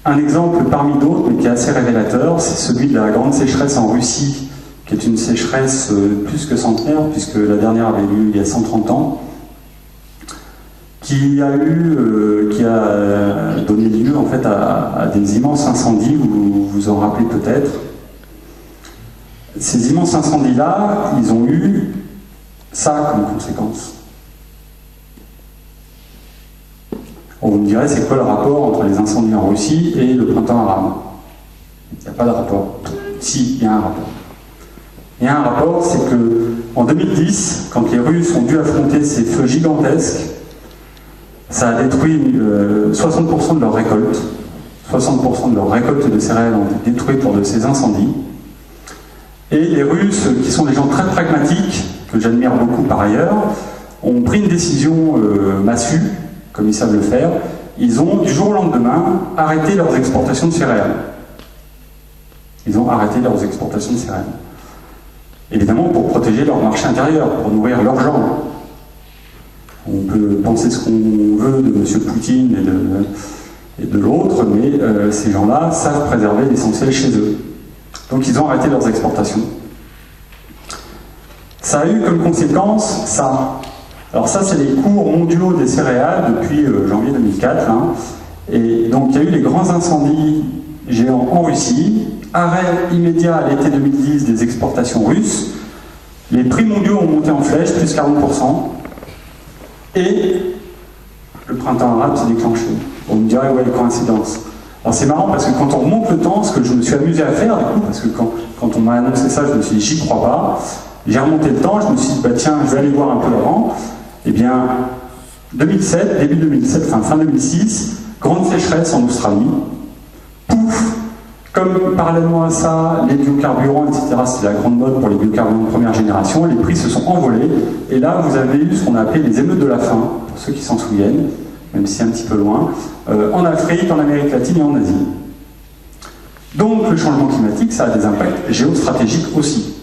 Un exemple parmi d'autres, mais qui est assez révélateur, c'est celui de la grande sécheresse en Russie, qui est une sécheresse plus que centenaire, puisque la dernière avait lieu il y a 130 ans, qui a donné lieu en fait à des immenses incendies, vous vous en rappelez peut-être. Ces immenses incendies-là, ils ont eu ça comme conséquence. On vous me dirait, c'est quoi le rapport entre les incendies en Russie et le printemps arabe? Il n'y a pas de rapport. Si, il y a un rapport. Il y a un rapport, c'est que, En 2010, quand les Russes ont dû affronter ces feux gigantesques, ça a détruit 60% de leur récolte. 60% de leur récolte de céréales ont été détruites pour de ces incendies. Et les Russes, qui sont des gens très pragmatiques, que j'admire beaucoup par ailleurs, ont pris une décision massue, comme ils savent le faire. Ils ont, du jour au lendemain, arrêté leurs exportations de céréales. Ils ont arrêté leurs exportations de céréales. Évidemment, pour protéger leur marché intérieur, pour nourrir leurs gens. On peut penser ce qu'on veut de M. Poutine et de l'autre, mais ces gens-là savent préserver l'essentiel chez eux. Donc ils ont arrêté leurs exportations. Ça a eu comme conséquence ça. Alors ça, c'est les cours mondiaux des céréales depuis janvier 2004. Hein. Et donc il y a eu les grands incendies géants en Russie, arrêt immédiat à l'été 2010 des exportations russes, les prix mondiaux ont monté en flèche, plus 40%, et le printemps arabe s'est déclenché. On me dirait, ouais, coïncidence. Alors c'est marrant parce que quand on remonte le temps, ce que je me suis amusé à faire, du coup, parce que quand on m'a annoncé ça, je me suis dit, j'y crois pas. J'ai remonté le temps, je me suis dit, bah tiens, je vais aller voir un peu avant. Eh bien, 2007, début 2007, fin 2006, grande sécheresse en Australie. Pouf! Comme parallèlement à ça, les biocarburants, etc., c'était la grande mode pour les biocarburants de première génération, les prix se sont envolés, et là vous avez eu ce qu'on a appelé les émeutes de la faim, pour ceux qui s'en souviennent, même si c'est un petit peu loin, en Afrique, en Amérique latine et en Asie. Donc le changement climatique, ça a des impacts géostratégiques aussi,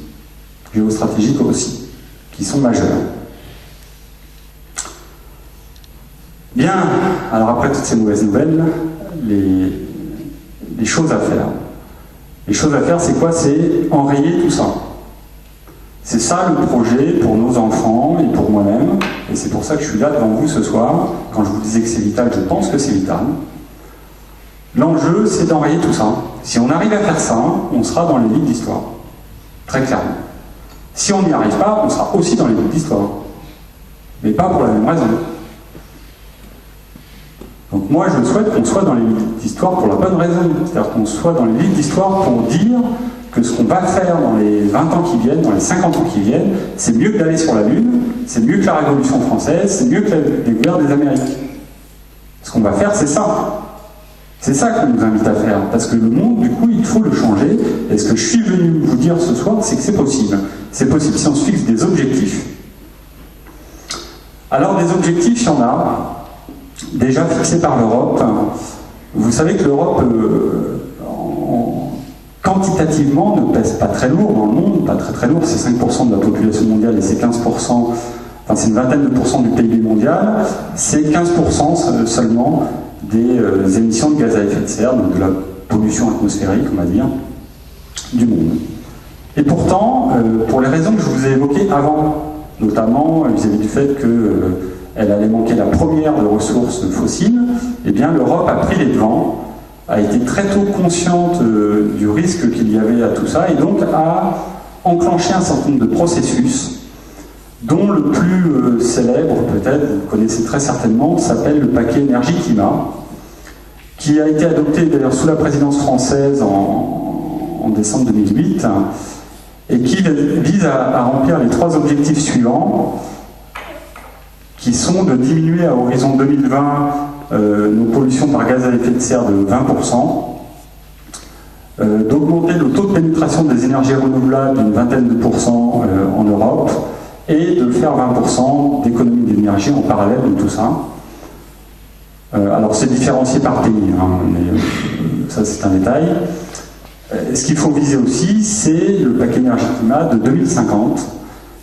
qui sont majeurs. Bien, alors après toutes ces mauvaises nouvelles, les choses à faire. Les choses à faire, c'est quoi? C'est enrayer tout ça. C'est ça le projet pour nos enfants et pour moi-même. Et c'est pour ça que je suis là devant vous ce soir. Quand je vous disais que c'est vital, je pense que c'est vital. L'enjeu, c'est d'enrayer tout ça. Si on arrive à faire ça, on sera dans les livres d'histoire. Très clairement. Si on n'y arrive pas, on sera aussi dans les livres d'histoire. Mais pas pour la même raison. Donc moi, je souhaite qu'on soit dans les livres d'histoire pour la bonne raison. C'est-à-dire qu'on soit dans les livres d'histoire pour dire que ce qu'on va faire dans les 20 ans qui viennent, dans les 50 ans qui viennent, c'est mieux que d'aller sur la Lune, c'est mieux que la Révolution française, c'est mieux que la découverte des Amériques. Ce qu'on va faire, c'est ça. C'est ça qu'on nous invite à faire. Parce que le monde, du coup, il faut le changer. Et ce que je suis venu vous dire ce soir, c'est que c'est possible. C'est possible si on se fixe des objectifs. Alors, des objectifs, il y en a. Déjà fixé par l'Europe. Vous savez que l'Europe, quantitativement, ne pèse pas très lourd dans le monde, pas très lourd, c'est 5% de la population mondiale et c'est 15%, enfin c'est une vingtaine de pourcents du PIB mondial, c'est 15% seulement des émissions de gaz à effet de serre, donc de la pollution atmosphérique, on va dire, du monde. Et pourtant, pour les raisons que je vous ai évoquées avant, notamment vis-à-vis du fait que elle allait manquer la première de ressources fossiles, eh bien l'Europe a pris les devants, a été très tôt consciente du risque qu'il y avait à tout ça, et donc a enclenché un certain nombre de processus, dont le plus célèbre, peut-être, vous connaissez très certainement, s'appelle le paquet énergie-climat, qui a été adopté d'ailleurs sous la présidence française en décembre 2008, et qui vise à remplir les 3 objectifs suivants, qui sont de diminuer à horizon 2020 nos pollutions par gaz à effet de serre de 20%, d'augmenter le taux de pénétration des énergies renouvelables d'une vingtaine de pourcents en Europe, et de faire 20% d'économie d'énergie en parallèle de tout ça. Alors c'est différencié par pays, hein, mais ça c'est un détail. Ce qu'il faut viser aussi, c'est le paquet énergie-climat de 2050,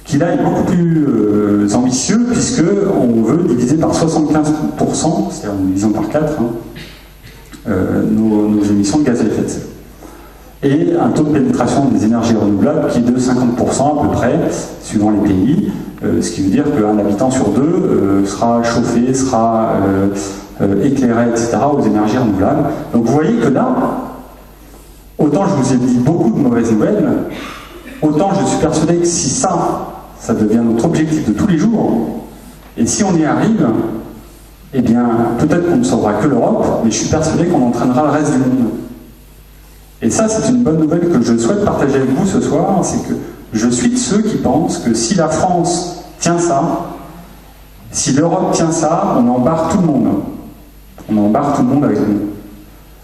qui là est beaucoup plus ambitieux, puisqu'on veut diviser par 75%, c'est-à-dire nous divisons par 4, nos émissions de gaz à effet de serre. Et un taux de pénétration des énergies renouvelables qui est de 50% à peu près, suivant les pays, ce qui veut dire qu'un habitant sur 2 sera chauffé, sera éclairé, etc., aux énergies renouvelables. Donc vous voyez que là, autant je vous ai dit beaucoup de mauvaises nouvelles, autant je suis persuadé que si ça devient notre objectif de tous les jours, et si on y arrive, eh bien, peut-être qu'on ne sauvera que l'Europe, mais je suis persuadé qu'on entraînera le reste du monde. Et ça, c'est une bonne nouvelle que je souhaite partager avec vous ce soir, c'est que Je suis de ceux qui pensent que si la France tient ça, si l'Europe tient ça, on embarque tout le monde. On embarque tout le monde avec nous.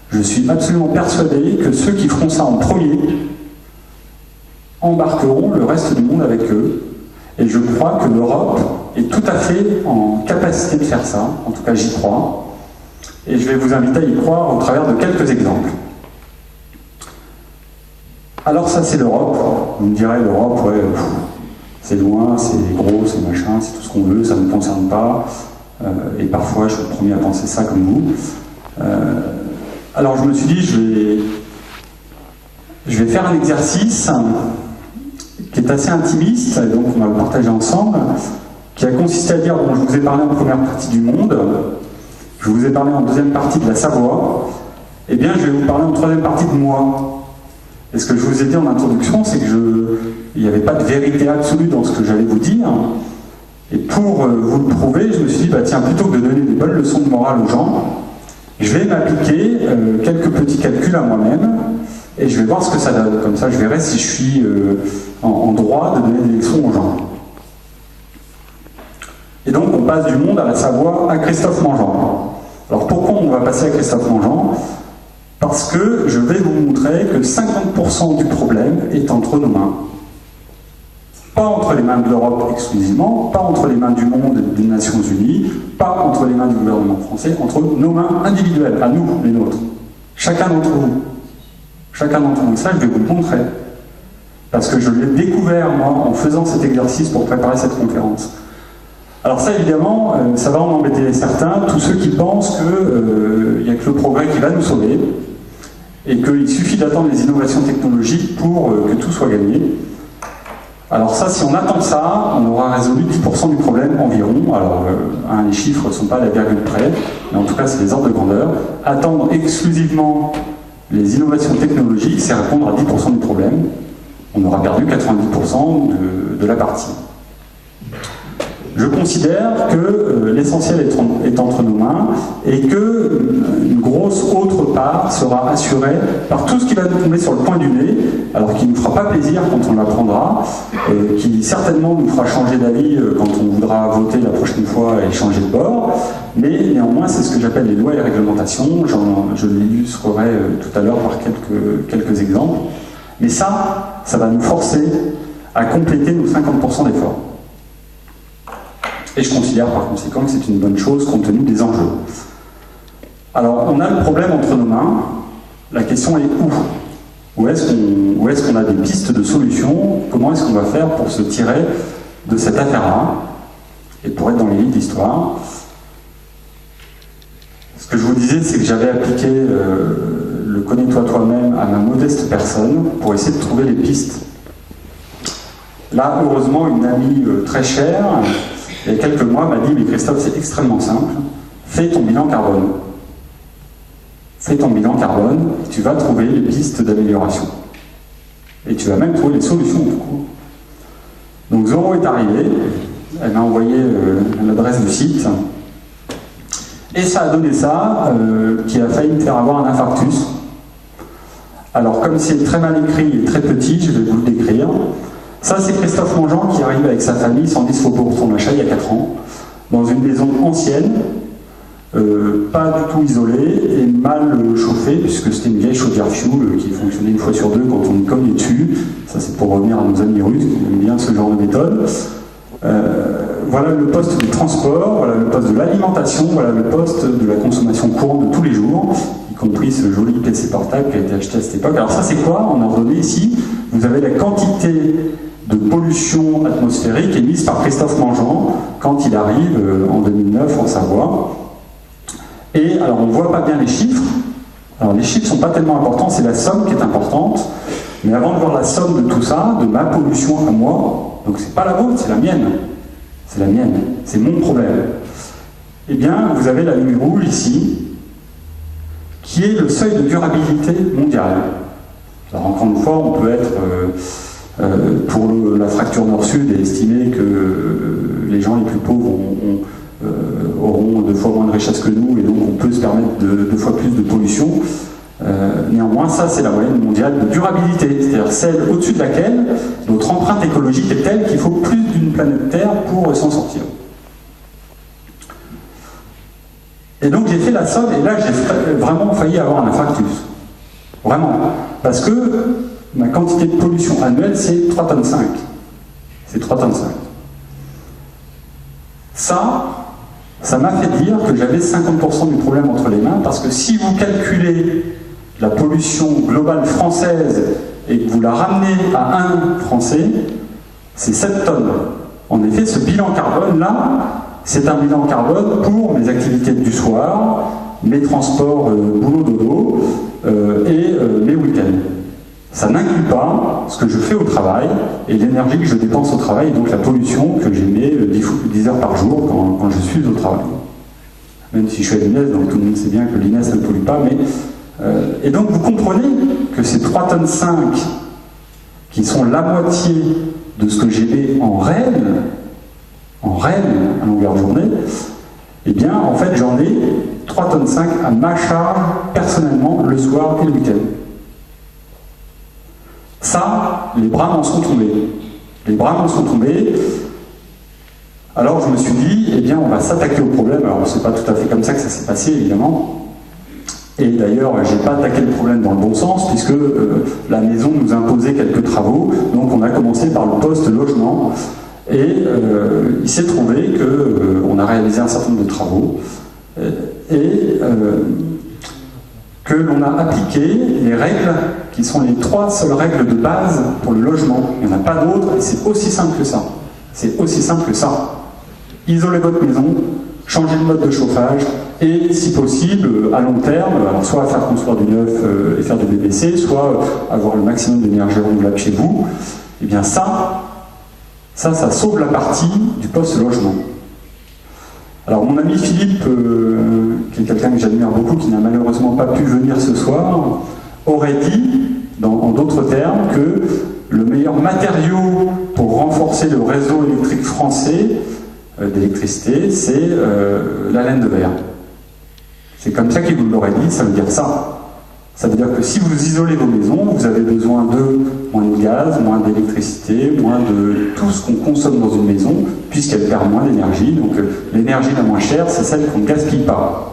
Je suis absolument persuadé que ceux qui feront ça en premier embarqueront le reste du monde avec eux. Et je crois que l'Europe est tout à fait en capacité de faire ça. En tout cas, j'y crois. Et je vais vous inviter à y croire au travers de quelques exemples. Alors ça, c'est l'Europe. Vous me direz, l'Europe, ouais, c'est loin, c'est gros, c'est machin, c'est tout ce qu'on veut, ça ne me concerne pas. Et parfois, je suis le premier à penser ça comme vous. Alors je me suis dit, je vais faire un exercice qui est assez intimiste, et donc on va le partager ensemble, qui a consisté à dire, bon, je vous ai parlé en première partie du monde, je vous ai parlé en deuxième partie de la Savoie, et bien je vais vous parler en troisième partie de moi. Et ce que je vous ai dit en introduction, c'est que il n'y avait pas de vérité absolue dans ce que j'allais vous dire. Et pour vous le prouver, je me suis dit, bah tiens, plutôt que de donner des bonnes leçons de morale aux gens, je vais m'appliquer quelques petits calculs à moi-même, et je vais voir ce que ça donne. Comme ça, je verrai si je suis en droit de donner des leçons aux gens. Et donc, on passe du monde à la Savoie à Christophe Mangeant. Alors, pourquoi on va passer à Christophe Mangeant ? Parce que je vais vous montrer que 50% du problème est entre nos mains. Pas entre les mains de l'Europe exclusivement, pas entre les mains du monde et des Nations Unies, pas entre les mains du gouvernement français, entre nos mains individuelles, à nous, les nôtres. Chacun d'entre vous. Chacun d'entre vous. Ça, je vais vous le montrer. Parce que je l'ai découvert, moi, en faisant cet exercice pour préparer cette conférence. Alors ça, évidemment, ça va en embêter certains, tous ceux qui pensent qu'il n'y a que le progrès qui va nous sauver, et qu'il suffit d'attendre les innovations technologiques pour que tout soit gagné. Alors ça, si on attend ça, on aura résolu 10% du problème environ. Alors, les chiffres ne sont pas à la virgule près, mais en tout cas, c'est les ordres de grandeur. Attendre exclusivement les innovations technologiques, c'est répondre à 10% du problème. On aura perdu 90% de la partie. Je considère que l'essentiel est entre nos mains et qu'une grosse autre part sera assurée par tout ce qui va nous tomber sur le point du nez, alors qui ne nous fera pas plaisir quand on l'apprendra, qui certainement nous fera changer d'avis quand on voudra voter la prochaine fois et changer de bord, mais néanmoins c'est ce que j'appelle les lois et réglementations, je l'illustrerai tout à l'heure par quelques exemples, mais ça va nous forcer à compléter nos 50% d'efforts. Et je considère par conséquent que c'est une bonne chose compte tenu des enjeux. Alors, on a le problème entre nos mains. La question est où ? Où est-ce qu'on a des pistes de solutions ? Comment est-ce qu'on va faire pour se tirer de cette affaire-là et pour être dans les livres d'histoire ? Ce que je vous disais, c'est que j'avais appliqué le connais-toi toi-même à ma modeste personne pour essayer de trouver les pistes. Là, heureusement, une amie très chère, il y a quelques mois, m'a dit « Mais Christophe, c'est extrêmement simple, fais ton bilan carbone. Fais ton bilan carbone, tu vas trouver les pistes d'amélioration. Et tu vas même trouver les solutions, du coup. » Donc Zoro est arrivée, elle m'a envoyé l'adresse du site, et ça a donné ça, qui a failli me faire avoir un infarctus. Alors comme c'est très mal écrit et très petit, je vais vous le décrire. Ça, c'est Christophe Mangeant qui arrive avec sa famille, 110 Faubourg son achat, il y a 4 ans, dans une maison ancienne, pas du tout isolée et mal chauffée, puisque c'était une vieille chaudière fuel qui fonctionnait une fois sur deux quand on cognait dessus. Ça, c'est pour revenir à nos amis russes qui aiment bien ce genre de méthode. Voilà le poste du transport, voilà le poste de l'alimentation, voilà le poste de la consommation courante de tous les jours, y compris ce joli PC portable qui a été acheté à cette époque. Alors ça, c'est quoi en ordonnée ici? Vous avez la quantité de pollution atmosphérique émise par Christophe Mangeant quand il arrive en 2009 en Savoie. Et alors on ne voit pas bien les chiffres. Alors les chiffres ne sont pas tellement importants, c'est la somme qui est importante. Mais avant de voir la somme de tout ça, de ma pollution à moi, donc c'est pas la vôtre, c'est la mienne. C'est la mienne, c'est mon problème. Eh bien, vous avez la ligne rouge ici, qui est le seuil de durabilité mondial. Alors encore une fois, on peut être pour la fracture nord-sud et estimer que les gens les plus pauvres auront 2 fois moins de richesse que nous et donc on peut se permettre 2 fois plus de pollution. Néanmoins, ça c'est la moyenne mondiale de durabilité, c'est-à-dire celle au-dessus de laquelle notre empreinte écologique est telle qu'il faut plus d'une planète Terre pour s'en sortir. Et donc j'ai fait la somme, et là j'ai vraiment failli avoir un infarctus. Vraiment. Parce que ma quantité de pollution annuelle, c'est 3,5 tonnes. C'est 3,5 tonnes. Ça m'a fait dire que j'avais 50% du problème entre les mains, parce que si vous calculez la pollution globale française et que vous la ramenez à un Français, c'est 7 tonnes. En effet, ce bilan carbone-là, c'est un bilan carbone pour mes activités du soir, mes transports boulot-dodo et mes week-ends. Ça n'inclut pas ce que je fais au travail et l'énergie que je dépense au travail, et donc la pollution que j'émets 10 heures par jour quand je suis au travail. Même si je suis à l'INES, donc tout le monde sait bien que l'INES ne pollue pas, mais... et donc vous comprenez que ces 3,5 tonnes qui sont la moitié de ce que j'émets en réel à longueur de journée, eh bien en fait j'en ai 3,5 tonnes à ma charge personnellement le soir et le week-end. Ça, les bras m'en sont tombés. Les bras m'en sont tombés. Alors je me suis dit, eh bien on va s'attaquer au problème. Alors c'est pas tout à fait comme ça que ça s'est passé évidemment. Et d'ailleurs, j'ai pas attaqué le problème dans le bon sens, puisque la maison nous imposait quelques travaux, donc on a commencé par le poste logement, et il s'est trouvé qu'on a réalisé un certain nombre de travaux, et que l'on a appliqué les règles qui sont les 3 seules règles de base pour le logement. Il n'y en a pas d'autres, et c'est aussi simple que ça. C'est aussi simple que ça. Isolez votre maison, changer de mode de chauffage, et si possible, à long terme, alors soit faire construire du neuf et faire du BBC, soit avoir le maximum d'énergie renouvelable chez vous, et bien ça sauve la partie du poste-logement. Alors mon ami Philippe, qui est quelqu'un que j'admire beaucoup, qui n'a malheureusement pas pu venir ce soir, aurait dit, en d'autres termes, que le meilleur matériau pour renforcer le réseau électrique français d'électricité, c'est la laine de verre. C'est comme ça qu'il vous l'aurait dit, ça veut dire ça. Ça veut dire que si vous isolez vos maisons, vous avez besoin de moins de gaz, moins d'électricité, moins de tout ce qu'on consomme dans une maison, puisqu'elle perd moins d'énergie. Donc l'énergie la moins chère, c'est celle qu'on ne gaspille pas.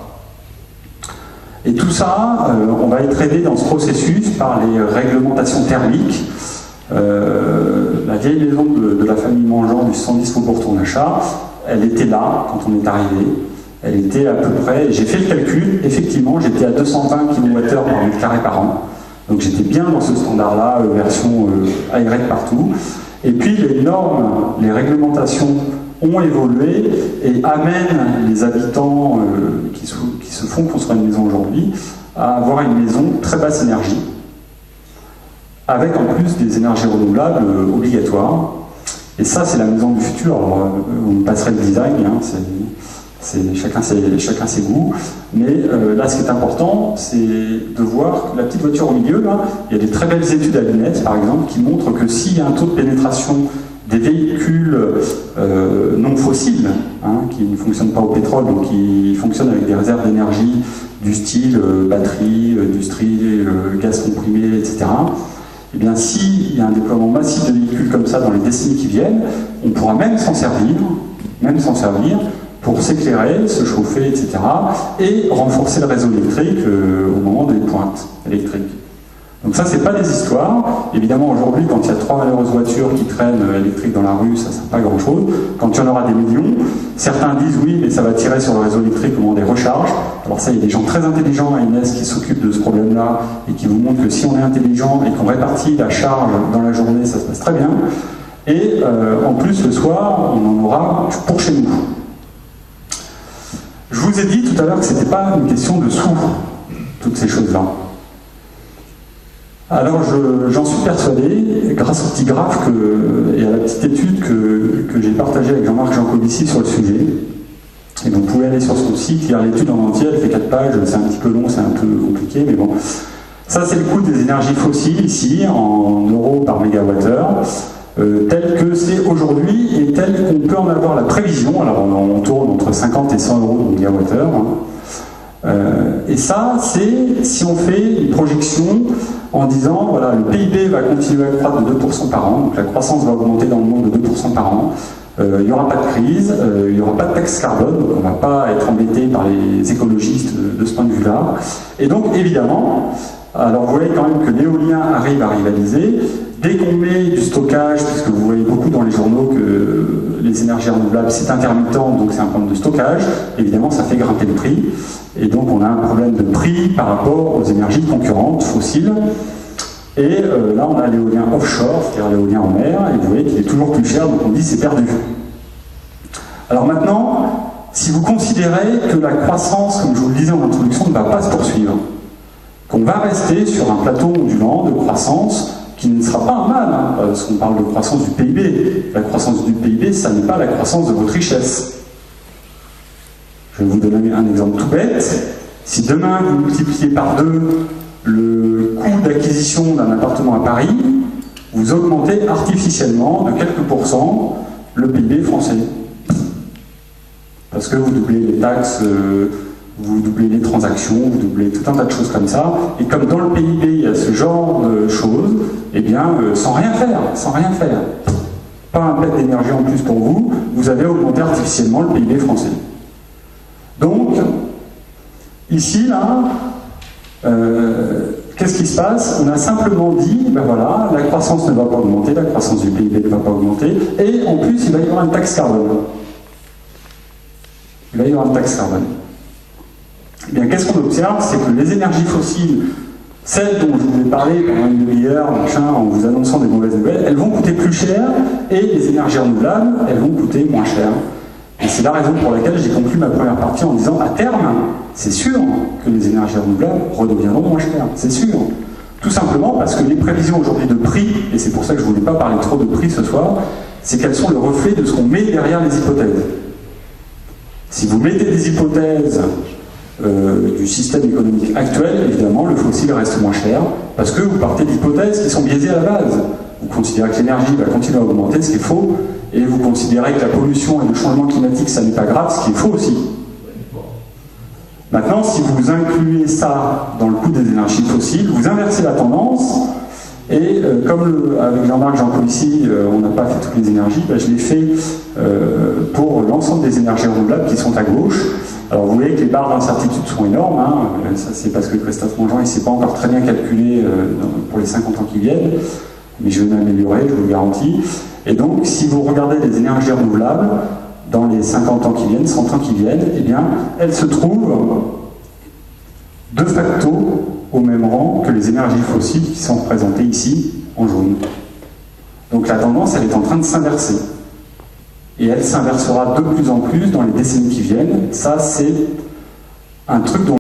Et tout ça, on va être aidé dans ce processus par les réglementations thermiques. La vieille maison de la famille Mangeant du 110 Faubourg Tournachat, elle était là quand on est arrivé. Elle était à peu près, j'ai fait le calcul, effectivement j'étais à 220 kWh par mètre carré par an. Donc j'étais bien dans ce standard-là, version aérée de partout. Et puis les normes, les réglementations ont évolué et amènent les habitants qui se font construire une maison aujourd'hui à avoir une maison très basse énergie, avec en plus des énergies renouvelables obligatoires. Et ça, c'est la maison du futur. Alors, on passerait le design, hein, chacun ses goûts. Mais là, ce qui est important, c'est de voir que la petite voiture au milieu, là, il y a des très belles études à l'INES, par exemple, qui montrent que s'il y a un taux de pénétration des véhicules non fossiles, hein, qui ne fonctionnent pas au pétrole, donc qui fonctionnent avec des réserves d'énergie du style batterie, industrie, gaz comprimé, etc., eh bien, s'il y a un déploiement massif de véhicules comme ça dans les décennies qui viennent, on pourra même s'en servir pour s'éclairer, se chauffer, etc., et renforcer le réseau électrique au moment des pointes électriques. Donc ça, c'est pas des histoires. Évidemment, aujourd'hui, quand il y a 3 malheureuses voitures qui traînent électriques dans la rue, ça ne sert pas grand-chose. Quand il y en aura des millions, certains disent oui, mais ça va tirer sur le réseau électrique au moment des recharges. Alors ça, il y a des gens très intelligents à INES qui s'occupent de ce problème-là et qui vous montrent que si on est intelligent et qu'on répartit la charge dans la journée, ça se passe très bien. Et en plus, le soir, on en aura pour chez nous. Je vous ai dit tout à l'heure que ce n'était pas une question de sous, toutes ces choses-là. Alors j'en suis persuadé, grâce au petit graphe et à la petite étude que j'ai partagée avec Jean-Marc Jancovici sur le sujet. Et donc vous pouvez aller sur son site, lire l'étude en entier, elle fait 4 pages, c'est un petit peu long, c'est un peu compliqué, mais bon. Ça c'est le coût des énergies fossiles ici, en euros par mégawattheure, tel que c'est aujourd'hui et tel qu'on peut en avoir la prévision. Alors on tourne entre 50 et 100 euros de mégawattheure. Et ça, c'est si on fait une projection en disant, voilà, le PIB va continuer à croître de 2% par an, donc la croissance va augmenter dans le monde de 2% par an, il n'y aura pas de crise, il n'y aura pas de taxe carbone, donc on ne va pas être embêté par les écologistes de ce point de vue-là. Et donc, évidemment, alors vous voyez quand même que l'éolien arrive à rivaliser. Dès qu'on met du stockage, puisque vous voyez beaucoup dans les journaux que les énergies renouvelables c'est intermittent, donc c'est un problème de stockage, évidemment ça fait grimper le prix. Et donc on a un problème de prix par rapport aux énergies concurrentes, fossiles. Et là on a l'éolien offshore, c'est-à-dire l'éolien en mer, et vous voyez qu'il est toujours plus cher, donc on dit c'est perdu. Alors maintenant, si vous considérez que la croissance, comme je vous le disais en introduction, ne va pas se poursuivre, qu'on va rester sur un plateau ondulant de croissance qui ne sera pas un mal, hein, parce qu'on parle de croissance du PIB. La croissance du PIB, ça n'est pas la croissance de votre richesse. Je vais vous donner un exemple tout bête. Si demain vous multipliez par 2 le coût d'acquisition d'un appartement à Paris, vous augmentez artificiellement de quelques pourcents le PIB français. Parce que vous doublez les taxes, vous doublez les transactions, vous doublez tout un tas de choses comme ça. Et comme dans le PIB, il y a ce genre de choses, eh bien, sans rien faire, pas un pet d'énergie en plus pour vous, vous avez augmenté artificiellement le PIB français. Donc, ici, là, qu'est-ce qui se passe? On a simplement dit, ben voilà, la croissance ne va pas augmenter, la croissance du PIB ne va pas augmenter, et en plus, il va y avoir une taxe carbone. Il va y avoir une taxe carbone. Eh bien, qu'est-ce qu'on observe? C'est que les énergies fossiles, celles dont je vous ai parlé pendant une demi-heure, en vous annonçant des mauvaises nouvelles, elles vont coûter plus cher, et les énergies renouvelables, elles vont coûter moins cher. Et c'est la raison pour laquelle j'ai conclu ma première partie en disant, à terme, c'est sûr que les énergies renouvelables redeviendront moins chères, c'est sûr. Tout simplement parce que les prévisions aujourd'hui de prix, et c'est pour ça que je ne voulais pas parler trop de prix ce soir, c'est qu'elles sont le reflet de ce qu'on met derrière les hypothèses. Si vous mettez des hypothèses du système économique actuel, évidemment, le fossile reste moins cher, parce que vous partez d'hypothèses qui sont biaisées à la base. Vous considérez que l'énergie va continuer à augmenter, ce qui est faux, et vous considérez que la pollution et le changement climatique, ça n'est pas grave, ce qui est faux aussi. Maintenant, si vous incluez ça dans le coût des énergies fossiles, vous inversez la tendance, et comme avec Jean-Marc Jancovici, on n'a pas fait toutes les énergies, ben, je l'ai fait pour l'ensemble des énergies renouvelables qui sont à gauche. Alors vous voyez que les barres d'incertitude sont énormes, hein. Ça c'est parce que Christophe Mongeant il ne s'est pas encore très bien calculé pour les 50 ans qui viennent, mais je vais m'améliorer, je vous le garantis. Et donc si vous regardez les énergies renouvelables, dans les 50 ans qui viennent, 100 ans qui viennent, eh bien elles se trouvent de facto au même rang que les énergies fossiles qui sont représentées ici en jaune. Donc la tendance elle est en train de s'inverser. Et elle s'inversera de plus en plus dans les décennies qui viennent. Ça, c'est un truc dont